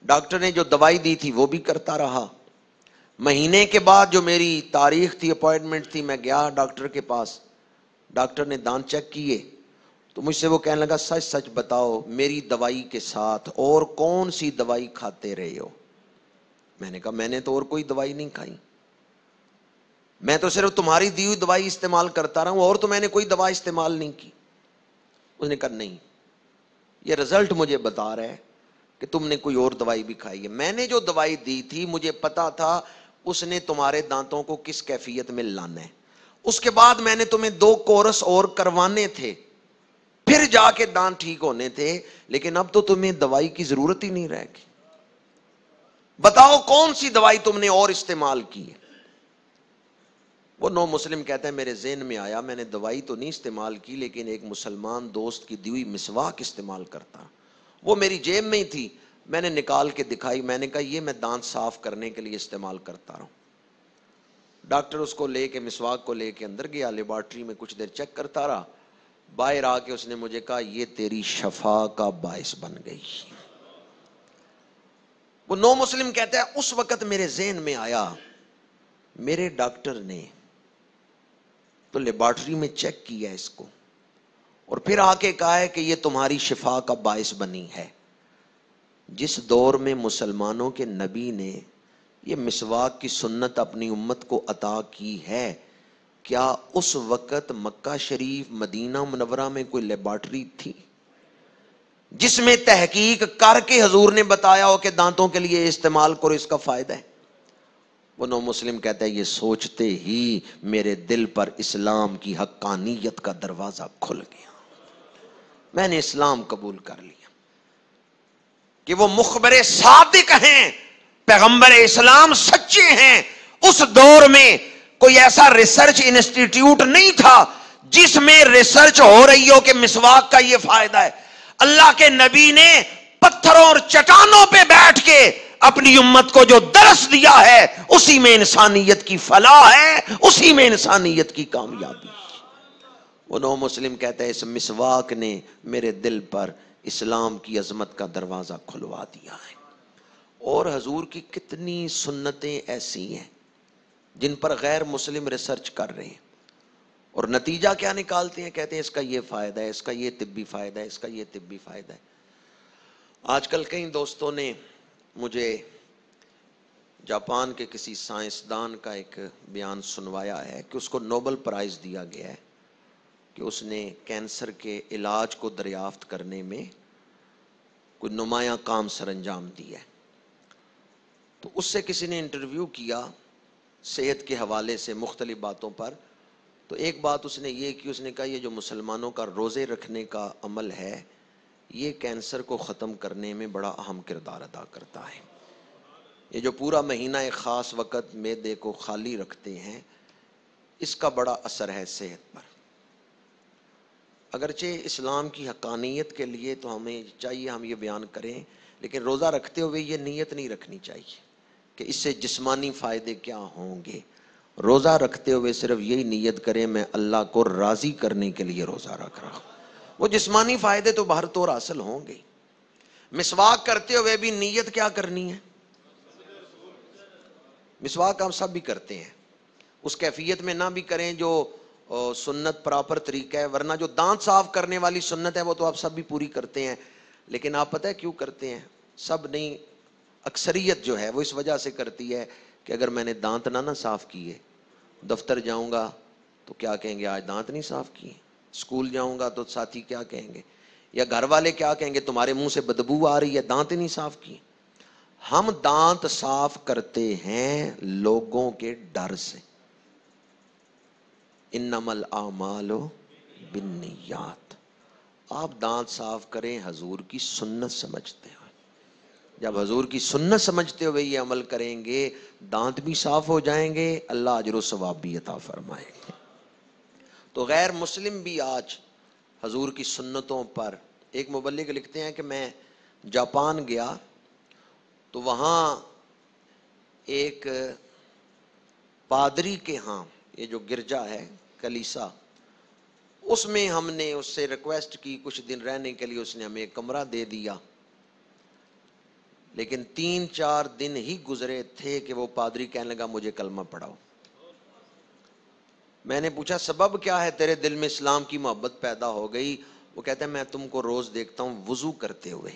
ڈاکٹر نے جو دوائی دی تھی وہ بھی کرتا رہا۔ مہینے کے بعد جو میری تاریخ تھی، اپوائنٹمنٹ تھی، میں گیا ڈاکٹر کے پاس، ڈاکٹر نے دانت چیک کیے تو مجھ سے وہ کہنے لگا سچ سچ بتاؤ میری دوائی کے ساتھ اور کون سی دوائی کھاتے رہے ہو؟ میں نے کہا میں نے تو اور کوئی دوائی نہیں کھائی، میں تو صرف تمہاری دی ہوئی دوائی استعمال کرتا رہا ہوں، اور تو میں نے کوئی دوا استعمال نہیں کی۔ اس نے کہا نہیں، یہ رزلٹ مجھے بتا رہا ہے کہ تم نے کوئی اور دوائی بھی کھائی ہے، میں نے جو دوائی دی تھی مجھے پتا تھا اس نے تمہارے دانتوں کو کس کیفیت میں لانا ہے، اس کے بعد میں نے تمہیں 2 کورس اور کروانے تھے، پھر جا کے دانت ٹھیک ہونے تھے، لیکن اب تو تمہیں دوائی کی ضرورت ہی نہیں رہے گی، بتاؤ کون سی دوائی تم نے اور استعمال کی ہے؟ وہ نو مسلم کہتا ہے میرے ذہن میں آیا میں نے دوائی تو نہیں استعمال کی، لیکن ایک مسلمان دوست کی دی ہوئی مسواک استعمال کرتا، وہ میری جیب میں ہی تھی، میں نے نکال کے دکھائی، میں نے کہا یہ میں دانت صاف کرنے کے لیے استعمال کرتا رہا ہوں۔ ڈاکٹر اس کو لے کے، مسواک کو لے کے اندر گیا، لیبارٹری میں کچھ دیر چیک کرتا رہا، باہر آ کے اس نے مجھے کہا یہ تیری شفا کا باعث بن گئی. وہ نو مسلم کہتا ہے اس وقت میرے ذہن میں آیا میرے ڈاکٹر نے تو لیبارٹری میں چیک کیا اس کو اور پھر آ کے کہا ہے کہ یہ تمہاری شفا کا باعث بنی ہے. جس دور میں مسلمانوں کے نبی نے یہ مسواک کی سنت اپنی امت کو عطا کی ہے، کیا اس وقت مکہ شریف مدینہ منورہ میں کوئی لیبارٹری تھی جس میں تحقیق کر کے حضور نے بتایا ہو کہ دانتوں کے لیے استعمال کرو، اس کا فائدہ ہے؟ وہ نو مسلم کہتا ہے یہ سوچتے ہی میرے دل پر اسلام کی حقانیت کا دروازہ کھل گیا، میں نے اسلام قبول کر لیا کہ وہ مخبر صادق ہیں، پیغمبر اسلام سچے ہیں. اس دور میں کوئی ایسا ریسرچ انسٹیٹیوٹ نہیں تھا جس میں ریسرچ ہو رہی ہو کہ مسواک کا یہ فائدہ ہے. اللہ کے نبی نے پتھروں اور چٹانوں پہ بیٹھ کے اپنی امت کو جو درس دیا ہے اسی میں انسانیت کی فلاح ہے، اسی میں انسانیت کی کامیابی. وہ نو مسلم کہتا ہے اس مسواک نے میرے دل پر اسلام کی عظمت کا دروازہ کھلوا دیا ہے. اور حضور کی کتنی سنتیں ایسی ہیں جن پر غیر مسلم ریسرچ کر رہے ہیں اور نتیجہ کیا نکالتے ہیں؟ کہتے ہیں اس کا یہ فائدہ ہے، اس کا یہ طبی فائدہ ہے، اس کا یہ طبی فائدہ ہے. آج کل کئی دوستوں نے مجھے جاپان کے کسی سائنسدان کا ایک بیان سنوایا ہے کہ اس کو نوبل پرائز دیا گیا ہے کہ اس نے کینسر کے علاج کو دریافت کرنے میں کوئی نمایاں کام سر انجام دیا ہے. تو اس سے کسی نے انٹرویو کیا صحت کے حوالے سے مختلف باتوں پر، تو ایک بات اس نے یہ کی، اس نے کہا یہ جو مسلمانوں کا روزے رکھنے کا عمل ہے یہ کینسر کو ختم کرنے میں بڑا اہم کردار ادا کرتا ہے. یہ جو پورا مہینہ ایک خاص وقت معدے کو خالی رکھتے ہیں اس کا بڑا اثر ہے صحت پر. اگرچہ اسلام کی حقانیت کے لیے تو ہمیں چاہیے ہم یہ بیان کریں، لیکن روزہ رکھتے ہوئے یہ نیت نہیں رکھنی چاہیے کہ اس سے جسمانی فائدے کیا ہوں گے. روزہ رکھتے ہوئے صرف یہی نیت کریں میں اللہ کو راضی کرنے کے لیے روزہ رکھ رہا ہوں، وہ جسمانی فائدے تو بہر طور حاصل ہوں گے. مسواک کرتے ہوئے بھی نیت کیا کرنی ہے؟ مسواک ہم سب بھی کرتے ہیں، اس کیفیت میں نہ بھی کریں جو سنت پراپر طریقہ ہے، ورنہ جو دانت صاف کرنے والی سنت ہے وہ تو آپ سب بھی پوری کرتے ہیں. لیکن آپ پتہ ہے کیوں کرتے ہیں؟ سب نہیں، اکثریت جو ہے وہ اس وجہ سے کرتی ہے کہ اگر میں نے دانت نہ صاف کیے، دفتر جاؤں گا تو کیا کہیں گے آج دانت نہیں صاف کیے، اسکول جاؤں گا تو ساتھی کیا کہیں گے، یا گھر والے کیا کہیں گے تمہارے منہ سے بدبو آ رہی ہے، دانت نہیں صاف کیے. ہم دانت صاف کرتے ہیں لوگوں کے ڈر سے. انما الاعمال بالنیات. آپ دانت صاف کریں حضور کی سنت سمجھتے ہوئے. جب حضور کی سنت سمجھتے ہوئے یہ عمل کریں گے دانت بھی صاف ہو جائیں گے، اللہ اجر و ثواب بھی عطا فرمائیں گے. تو غیر مسلم بھی آج حضور کی سنتوں پر، ایک مبلغ لکھتے ہیں کہ میں جاپان گیا تو وہاں ایک پادری کے ہاں، یہ جو گرجا ہے کلیسا، اس میں ہم نے اس سے ریکویسٹ کی کچھ دن رہنے کے لیے، اس نے ہمیں ایک کمرہ دے دیا. لیکن 3-4 دن ہی گزرے تھے کہ وہ پادری کہنے لگا مجھے کلمہ پڑھاؤ. میں نے پوچھا سبب کیا ہے، تیرے دل میں اسلام کی محبت پیدا ہو گئی؟ وہ کہتا ہے میں تم کو روز دیکھتا ہوں وضو کرتے ہوئے،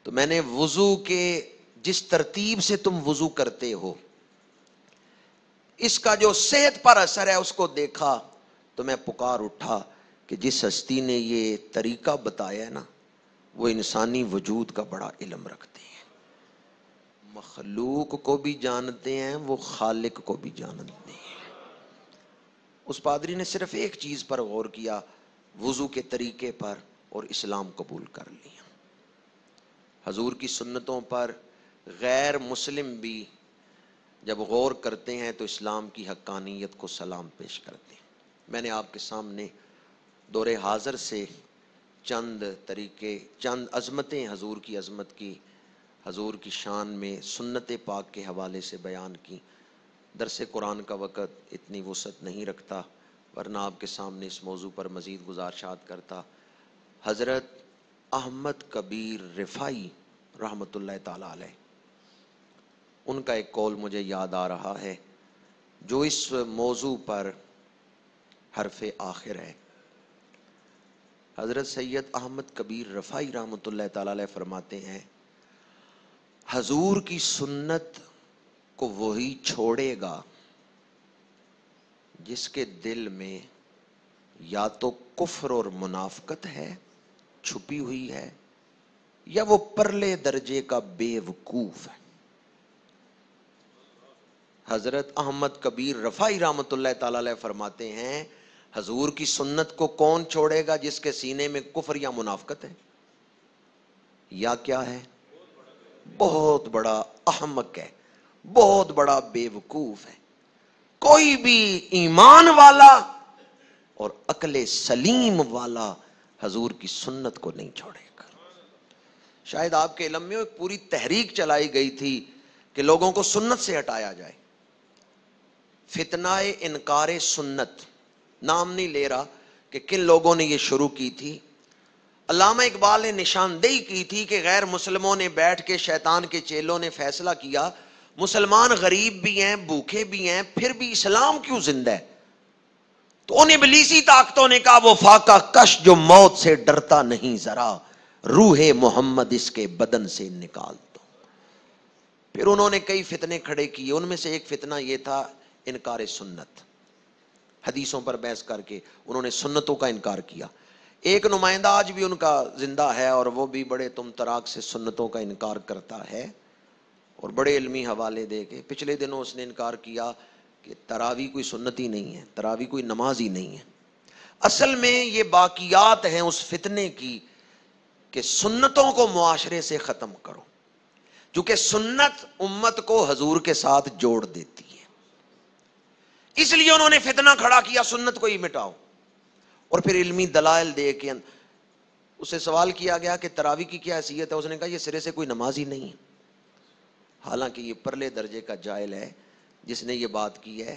تو میں نے وضو کے جس ترتیب سے تم وضو کرتے ہو اس کا جو صحت پر اثر ہے اس کو دیکھا تو میں پکار اٹھا کہ جس ہستی نے یہ طریقہ بتایا ہے نا وہ انسانی وجود کا بڑا علم رکھتے ہیں، مخلوق کو بھی جانتے ہیں، وہ خالق کو بھی جانتے ہیں. اس پادری نے صرف ایک چیز پر غور کیا، وضو کے طریقے پر، اور اسلام قبول کر لیا. حضور کی سنتوں پر غیر مسلم بھی جب غور کرتے ہیں تو اسلام کی حقانیت کو سلام پیش کرتے ہیں. میں نے آپ کے سامنے دور حاضر سے چند طریقے، چند عظمتیں حضور کی عظمت کی، حضور کی شان میں سنت پاک کے حوالے سے بیان کی. درس قرآن کا وقت اتنی وسعت نہیں رکھتا، ورنہ آپ کے سامنے اس موضوع پر مزید گزارشات کرتا۔ حضرت احمد کبیر رفاعی رحمۃ اللہ تعالی علیہ، ان کا ایک قول مجھے یاد آ رہا ہے جو اس موضوع پر حرف آخر ہے۔ حضرت سید احمد کبیر رفاعی رحمۃ اللہ تعالی علیہ فرماتے ہیں، حضور کی سنت کو وہی چھوڑے گا جس کے دل میں یا تو کفر اور منافقت ہے، چھپی ہوئی ہے، یا وہ پرلے درجے کا بے وقوف ہے۔ حضرت احمد کبیر رفاعی رحمۃ اللہ تعالی علیہ فرماتے ہیں، حضور کی سنت کو کون چھوڑے گا جس کے سینے میں کفر یا منافقت ہے، یا کیا ہے، بہت بڑا احمق ہے، بہت بڑا بے وقوف ہے۔ کوئی بھی ایمان والا اور عقل سلیم والا حضور کی سنت کو نہیں چھوڑے گا۔ شاید آپ کے علم میں ایک پوری تحریک چلائی گئی تھی کہ لوگوں کو سنت سے ہٹایا جائے، فتنہ انکار سنت، نام نہیں لے رہا کہ کن لوگوں نے یہ شروع کی تھی۔ علامہ اقبال نے نشاندہی کی تھی کہ غیر مسلموں نے بیٹھ کے، شیطان کے چیلوں نے فیصلہ کیا مسلمان غریب بھی ہیں، بھوکے بھی ہیں، پھر بھی اسلام کیوں زندہ ہے؟ تو ان ابلیسی طاقتوں نے کہا وہ فاقہ کش جو موت سے ڈرتا نہیں ذرا، روح محمد اس کے بدن سے نکال دو۔ پھر انہوں نے کئی فتنے کھڑے کیے، ان میں سے ایک فتنہ یہ تھا انکار سنت، حدیثوں پر بحث کر کے انہوں نے سنتوں کا انکار کیا۔ ایک نمائندہ آج بھی ان کا زندہ ہے اور وہ بھی بڑے تم تراک سے سنتوں کا انکار کرتا ہے اور بڑے علمی حوالے دے کے۔ پچھلے دنوں اس نے انکار کیا کہ تراویح کوئی سنت ہی نہیں ہے، تراویح کوئی نماز ہی نہیں ہے۔ اصل میں یہ باقیات ہیں اس فتنے کی کہ سنتوں کو معاشرے سے ختم کرو، کیونکہ سنت امت کو حضور کے ساتھ جوڑ دیتی ہے۔ اس لیے انہوں نے فتنہ کھڑا کیا سنت کو ہی مٹاؤ، اور پھر علمی دلائل دے کے اسے سوال کیا گیا کہ تراویح کی کیا حیثیت ہے، اس نے کہا یہ سرے سے کوئی نماز ہی نہیں ہے۔ حالانکہ یہ پرلے درجے کا جاہل ہے جس نے یہ بات کی ہے،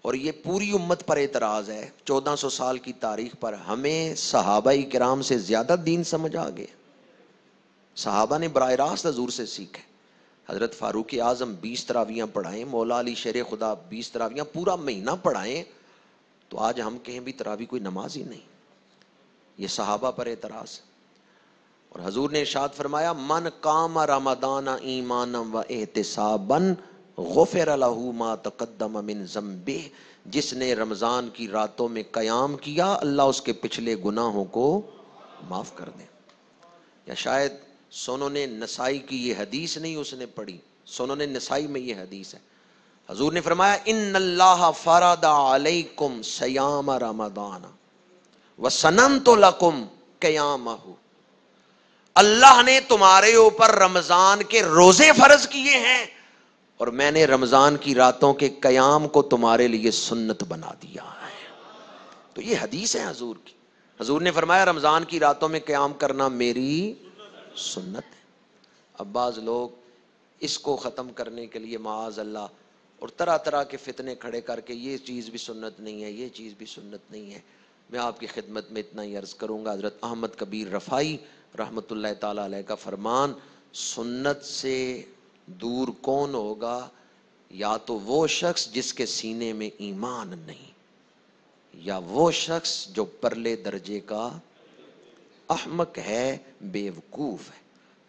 اور یہ پوری امت پر اعتراض ہے۔ 1400 سال کی تاریخ پر ہمیں صحابہ کرام سے زیادہ دین سمجھ آ گئے۔ صحابہ نے براہ راست حضور سے سیکھے۔ حضرت فاروق اعظم 20 تراویحاں پڑھائیں، مولا علی شیر خدا 20 تراویحاں پورا مہینہ پڑھائیں، تو آج ہم کہیں بھی تراویح کوئی نماز ہی نہیں۔ یہ صحابہ پر اعتراض ہے۔ اور حضور نے ارشاد فرمایا من قام رمضان ایمانا و احتسابا غفر له ما تقدم من ذنبہ، جس نے رمضان کی راتوں میں قیام کیا اللہ اس کے پچھلے گناہوں کو معاف کر دے۔ یا شاید سنن نسائی کی یہ حدیث نہیں اس نے پڑھی، سنن نسائی میں یہ حدیث ہے، حضور نے فرمایا ان اللہ فرض علیکم صیام رمضان وسننت لکم قیامہ، اللہ نے تمہارے اوپر رمضان کے روزے فرض کیے ہیں اور میں نے رمضان کی راتوں کے قیام کو تمہارے لیے سنت بنا دیا ہے۔ تو یہ حدیث ہے حضور کی، حضور نے فرمایا رمضان کی راتوں میں قیام کرنا میری سنت ہے۔ اب بعض لوگ اس کو ختم کرنے کے لیے معاذ اللہ اور طرح طرح کے فتنے کھڑے کر کے یہ چیز بھی سنت نہیں ہے، یہ چیز بھی سنت نہیں ہے۔ میں آپ کی خدمت میں اتنا ہی عرض کروں گا، حضرت احمد کبیر رفاعی رحمۃ اللہ تعالی علیہ کا فرمان، سنت سے دور کون ہوگا؟ یا تو وہ شخص جس کے سینے میں ایمان نہیں، یا وہ شخص جو پرلے درجے کا احمق ہے، بے وقوف ہے۔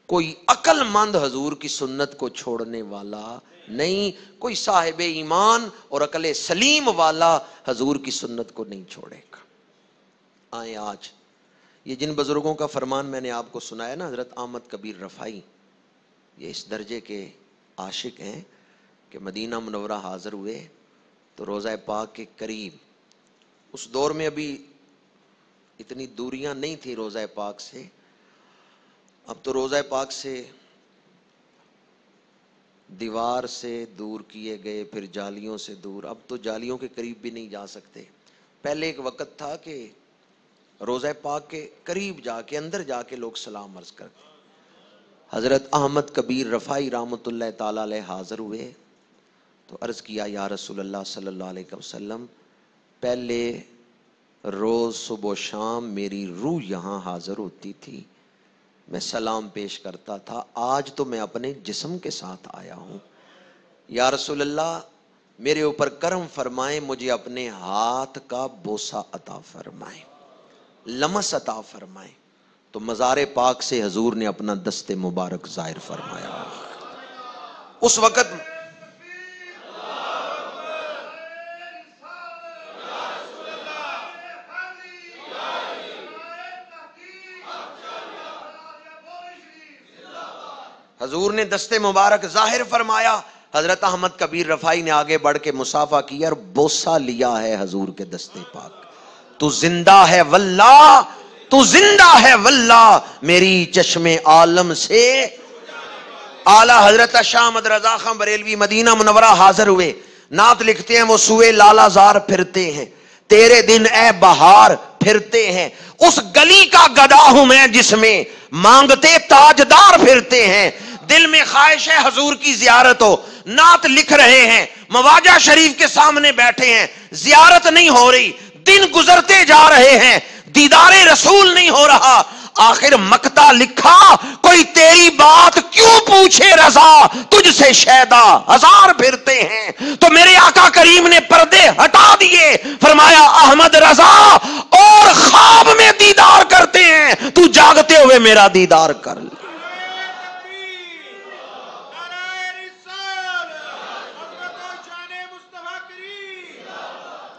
کوئی عقل مند حضور کی سنت کو چھوڑنے والا نہیں، کوئی صاحب ایمان اور عقل سلیم والا حضور کی سنت کو نہیں چھوڑے گا۔ آئیں آج یہ جن بزرگوں کا فرمان میں نے آپ کو سنایا نا، حضرت احمد کبیر رفاعی، یہ اس درجے کے عاشق ہیں کہ مدینہ منورہ حاضر ہوئے تو روضہ پاک کے قریب، اس دور میں ابھی اتنی دوریاں نہیں تھی روضہ پاک سے، اب تو روضہ پاک سے دیوار سے دور کیے گئے، پھر جالیوں سے دور، اب تو جالیوں کے قریب بھی نہیں جا سکتے۔ پہلے ایک وقت تھا کہ روضہ پاک کے قریب جا کے، اندر جا کے لوگ سلام عرض کرتے۔ حضرت احمد کبیر رفاعی رحمۃ اللہ تعالی علیہ حاضر ہوئے تو عرض کیا یا رسول اللہ صلی اللہ علیہ وسلم، پہلے روز صبح و شام میری روح یہاں حاضر ہوتی تھی، میں سلام پیش کرتا تھا، آج تو میں اپنے جسم کے ساتھ آیا ہوں، یا رسول اللہ میرے اوپر کرم فرمائیں، مجھے اپنے ہاتھ کا بوسہ عطا فرمائیں، لمس عطا فرمائیں۔ تو مزار پاک سے حضور نے اپنا دست مبارک ظاہر فرمایا۔ اس وقت حضور نے دست مبارک ظاہر فرمایا، حضرت احمد کبیر رفائی نے آگے بڑھ کے مصافحہ کیا اور بوسہ لیا ہے حضور کے دست پاک۔ تو زندہ ہے واللہ، تو زندہ ہے واللہ، میری چشم عالم سے۔ اعلی حضرت شاہ احمد رضا خان بریلوی مدینہ منورہ حاضر ہوئے، نعت لکھتے ہیں وہ سوئے لالا زار پھرتے ہیں، تیرے دن اے بہار پھرتے ہیں، اس گلی کا گدا ہوں میں جس میں مانگتے تاجدار پھرتے ہیں، دل میں خواہش ہے حضور کی زیارت ہو، نعت لکھ رہے ہیں، مواجہ شریف کے سامنے بیٹھے ہیں، زیارت نہیں ہو رہی، دن گزرتے جا رہے ہیں، دیدار رسول نہیں ہو رہا، آخر مقطع لکھا، کوئی تیری بات کیوں پوچھے رضا، تجھ سے شیدا ہزار پھرتے ہیں۔ تو میرے آقا کریم نے پردے ہٹا دیے، فرمایا احمد رضا اور خواب میں دیدار کرتے ہیں، تو جاگتے ہوئے میرا دیدار کر لے۔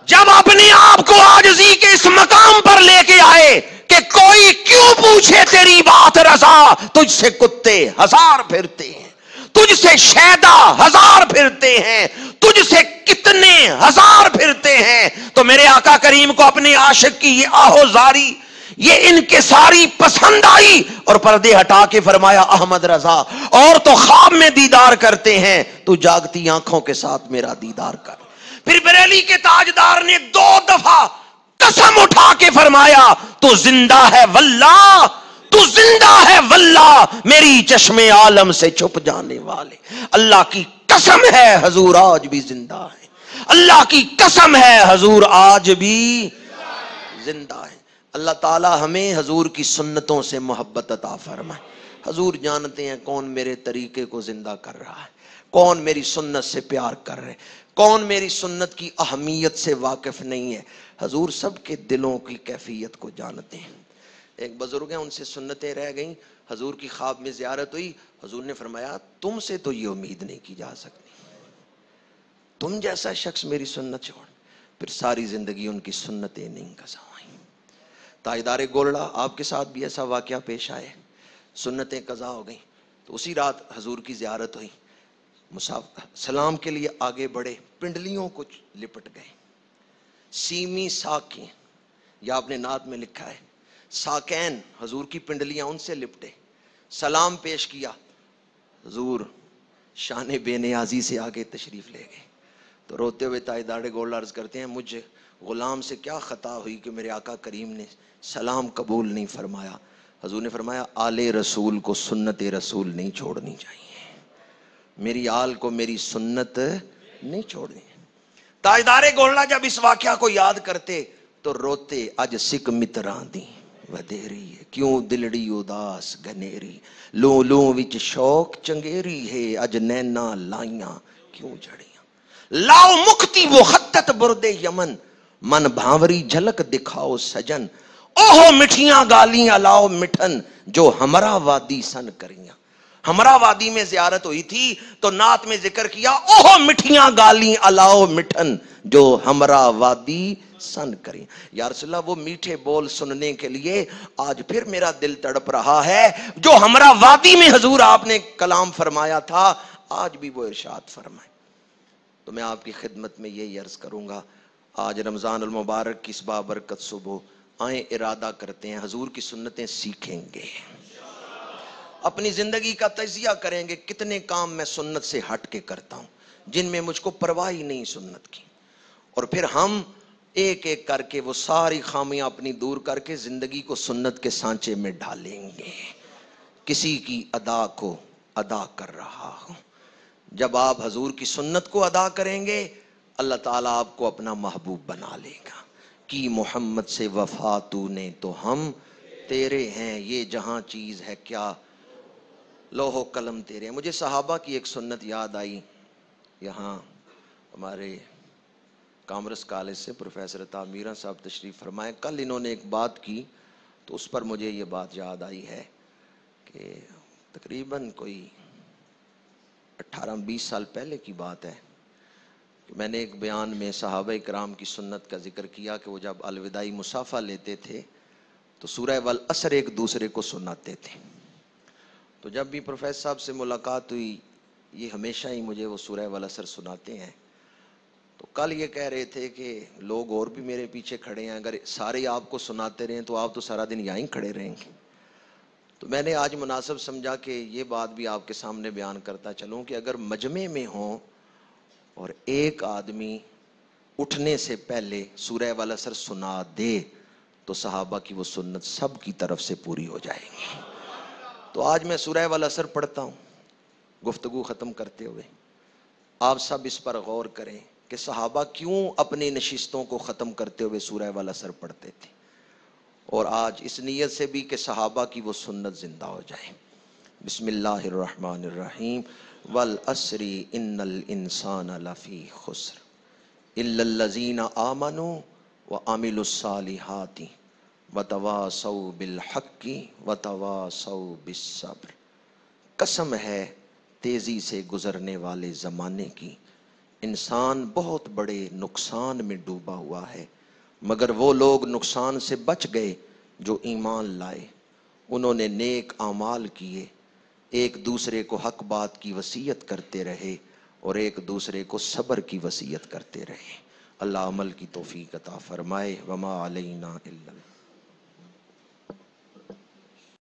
جب اپنے آپ کو عاجزی کے اس مقام پر لے کے آئے کہ کوئی کیوں پوچھے تیری بات رضا، تجھ سے کتے ہزار پھرتے ہیں، تجھ سے شیدا ہزار پھرتے ہیں، تجھ سے کتنے ہزار پھرتے ہیں۔ تو میرے آقا کریم کو اپنے عاشق کی یہ آہوزاری، یہ انکساری پسند آئی اور پردے ہٹا کے فرمایا احمد رضا اور تو خواب میں دیدار کرتے ہیں، تو جاگتی آنکھوں کے ساتھ میرا دیدار کر۔ پھر بریلی کے تاجدار نے 2 دفعہ قسم اٹھا کے فرمایا تو زندہ ہے واللہ، تو زندہ ہے واللہ، میری چشم عالم سے چھپ جانے والے۔ اللہ کی قسم ہے حضور آج بھی زندہ ہے، اللہ کی قسم ہے حضور آج بھی زندہ ہے۔ اللہ تعالی ہمیں حضور کی سنتوں سے محبت عطا فرمائے۔ حضور جانتے ہیں کون میرے طریقے کو زندہ کر رہا ہے، کون میری سنت سے پیار کر رہے، کون میری سنت کی اہمیت سے واقف نہیں ہے۔ حضور سب کے دلوں کی کیفیت کو جانتے ہیں۔ ایک بزرگ ہیں، ان سے سنتیں رہ گئیں، حضور کی خواب میں زیارت ہوئی، حضور نے فرمایا تم سے تو یہ امید نہیں کی جا سکتی، تم جیسا شخص میری سنت چھوڑ۔ پھر ساری زندگی ان کی سنتیں نہیں قضا ہوئیں۔ تاجدار گولڑا، آپ کے ساتھ بھی ایسا واقعہ پیش آئے، سنتیں قضا ہو گئیں، تو اسی رات حضور کی زیارت ہوئی، سلام کے لیے آگے بڑھے، پنڈلیوں کو لپٹ گئے، سیمی ساکیں، یا آپ نے نعت میں لکھا ہے ساکین، حضور کی پنڈلیاں ان سے لپٹے، سلام پیش کیا، حضور شان بے نیازی سے آگے تشریف لے گئے۔ تو روتے ہوئے تاجدار گولڑا عرض کرتے ہیں مجھے غلام سے کیا خطا ہوئی کہ میرے آقا کریم نے سلام قبول نہیں فرمایا۔ حضور نے فرمایا آل رسول کو سنت رسول نہیں چھوڑنی چاہیے، میری آل کو میری سنت نہیں چھوڑنی۔ تاجدار گولڑا جب اس واقعہ کو یاد کرتے تو روتے، اج سکھ متراں دی ودیری ہے، کیوں دلڑی اداس گنیری، لوں لوں وچ شوق چنگیری ہے، اج نینا لائیاں کیوں جڑیاں، لاؤ مکتی مخطط بردے یمن، من بھاوری جھلک دکھاؤ سجن، اوہو مٹھیاں گالیاں لاؤ مٹھن، جو ہمرا وادی سن کریاں۔ ہمرا وادی میں زیارت ہوئی تھی تو نعت میں ذکر کیا اوہو مٹھیاں گالیاں الاؤ مٹھن، جو ہمرا وادی سن کریں۔ یا رسول اللہ وہ میٹھے بول سننے کے لیے آج پھر میرا دل تڑپ رہا ہے، جو ہمرا وادی میں حضور آپ نے کلام فرمایا تھا، آج بھی وہ ارشاد فرمائے۔ تو میں آپ کی خدمت میں یہی عرض کروں گا، آج رمضان المبارک کی اس بابرکت صبح آئیں ارادہ کرتے ہیں حضور کی سنتیں سیکھیں گے، اپنی زندگی کا تجزیہ کریں گے، کتنے کام میں سنت سے ہٹ کے کرتا ہوں جن میں مجھ کو پرواہ ہی نہیں سنت کی، اور پھر ہم ایک ایک کر کے وہ ساری خامیاں اپنی دور کر کے زندگی کو سنت کے سانچے میں ڈالیں گے۔ کسی کی ادا کو ادا کر رہا ہوں، جب آپ حضور کی سنت کو ادا کریں گے، اللہ تعالیٰ آپ کو اپنا محبوب بنا لے گا. کی محمد سے وفا تو نے تو ہم تیرے ہیں، یہ جہاں چیز ہے کیا لوح و قلم تیرے ہیں. مجھے صحابہ کی ایک سنت یاد آئی. یہاں ہمارے کامرس کالج سے پروفیسر عطا میرا صاحب تشریف فرمائے. کل انہوں نے ایک بات کی تو اس پر مجھے یہ بات یاد آئی ہے کہ تقریباً کوئی 18-20 سال پہلے کی بات ہے کہ میں نے ایک بیان میں صحابہ کرام کی سنت کا ذکر کیا کہ وہ جب الوداعی مصافحہ لیتے تھے تو سورہ والعصر ایک دوسرے کو سناتے تھے. تو جب بھی پروفیسر صاحب سے ملاقات ہوئی یہ ہمیشہ ہی مجھے وہ سورہ والعصر سناتے ہیں. تو کل یہ کہہ رہے تھے کہ لوگ اور بھی میرے پیچھے کھڑے ہیں، اگر سارے آپ کو سناتے رہیں تو آپ تو سارا دن یہیں کھڑے رہیں گے. تو میں نے آج مناسب سمجھا کہ یہ بات بھی آپ کے سامنے بیان کرتا چلوں کہ اگر مجمع میں ہوں اور ایک آدمی اٹھنے سے پہلے سورہ والعصر سنا دے تو صحابہ کی وہ سنت سب کی طرف سے پوری ہو جائے گی. تو آج میں سورہ والعصر پڑھتا ہوں. گفتگو ختم کرتے ہوئے آپ سب اس پر غور کریں کہ صحابہ کیوں اپنی نشستوں کو ختم کرتے ہوئے سورہ والعصر پڑھتے تھے، اور آج اس نیت سے بھی کہ صحابہ کی وہ سنت زندہ ہو جائے. بسم اللہ الرحمن الرحیم. والعصر ان الانسان لفی خسر الا الذین آمنوا وعملوا الصالحات وتواصوا بالحق وتواصوا بالصبر. قسم ہے تیزی سے گزرنے والے زمانے کی، انسان بہت بڑے نقصان میں ڈوبا ہوا ہے، مگر وہ لوگ نقصان سے بچ گئے جو ایمان لائے، انہوں نے نیک اعمال کیے، ایک دوسرے کو حق بات کی وصیت کرتے رہے اور ایک دوسرے کو صبر کی وصیت کرتے رہے. اللہ عمل کی توفیق عطا فرمائے. وما علینا الا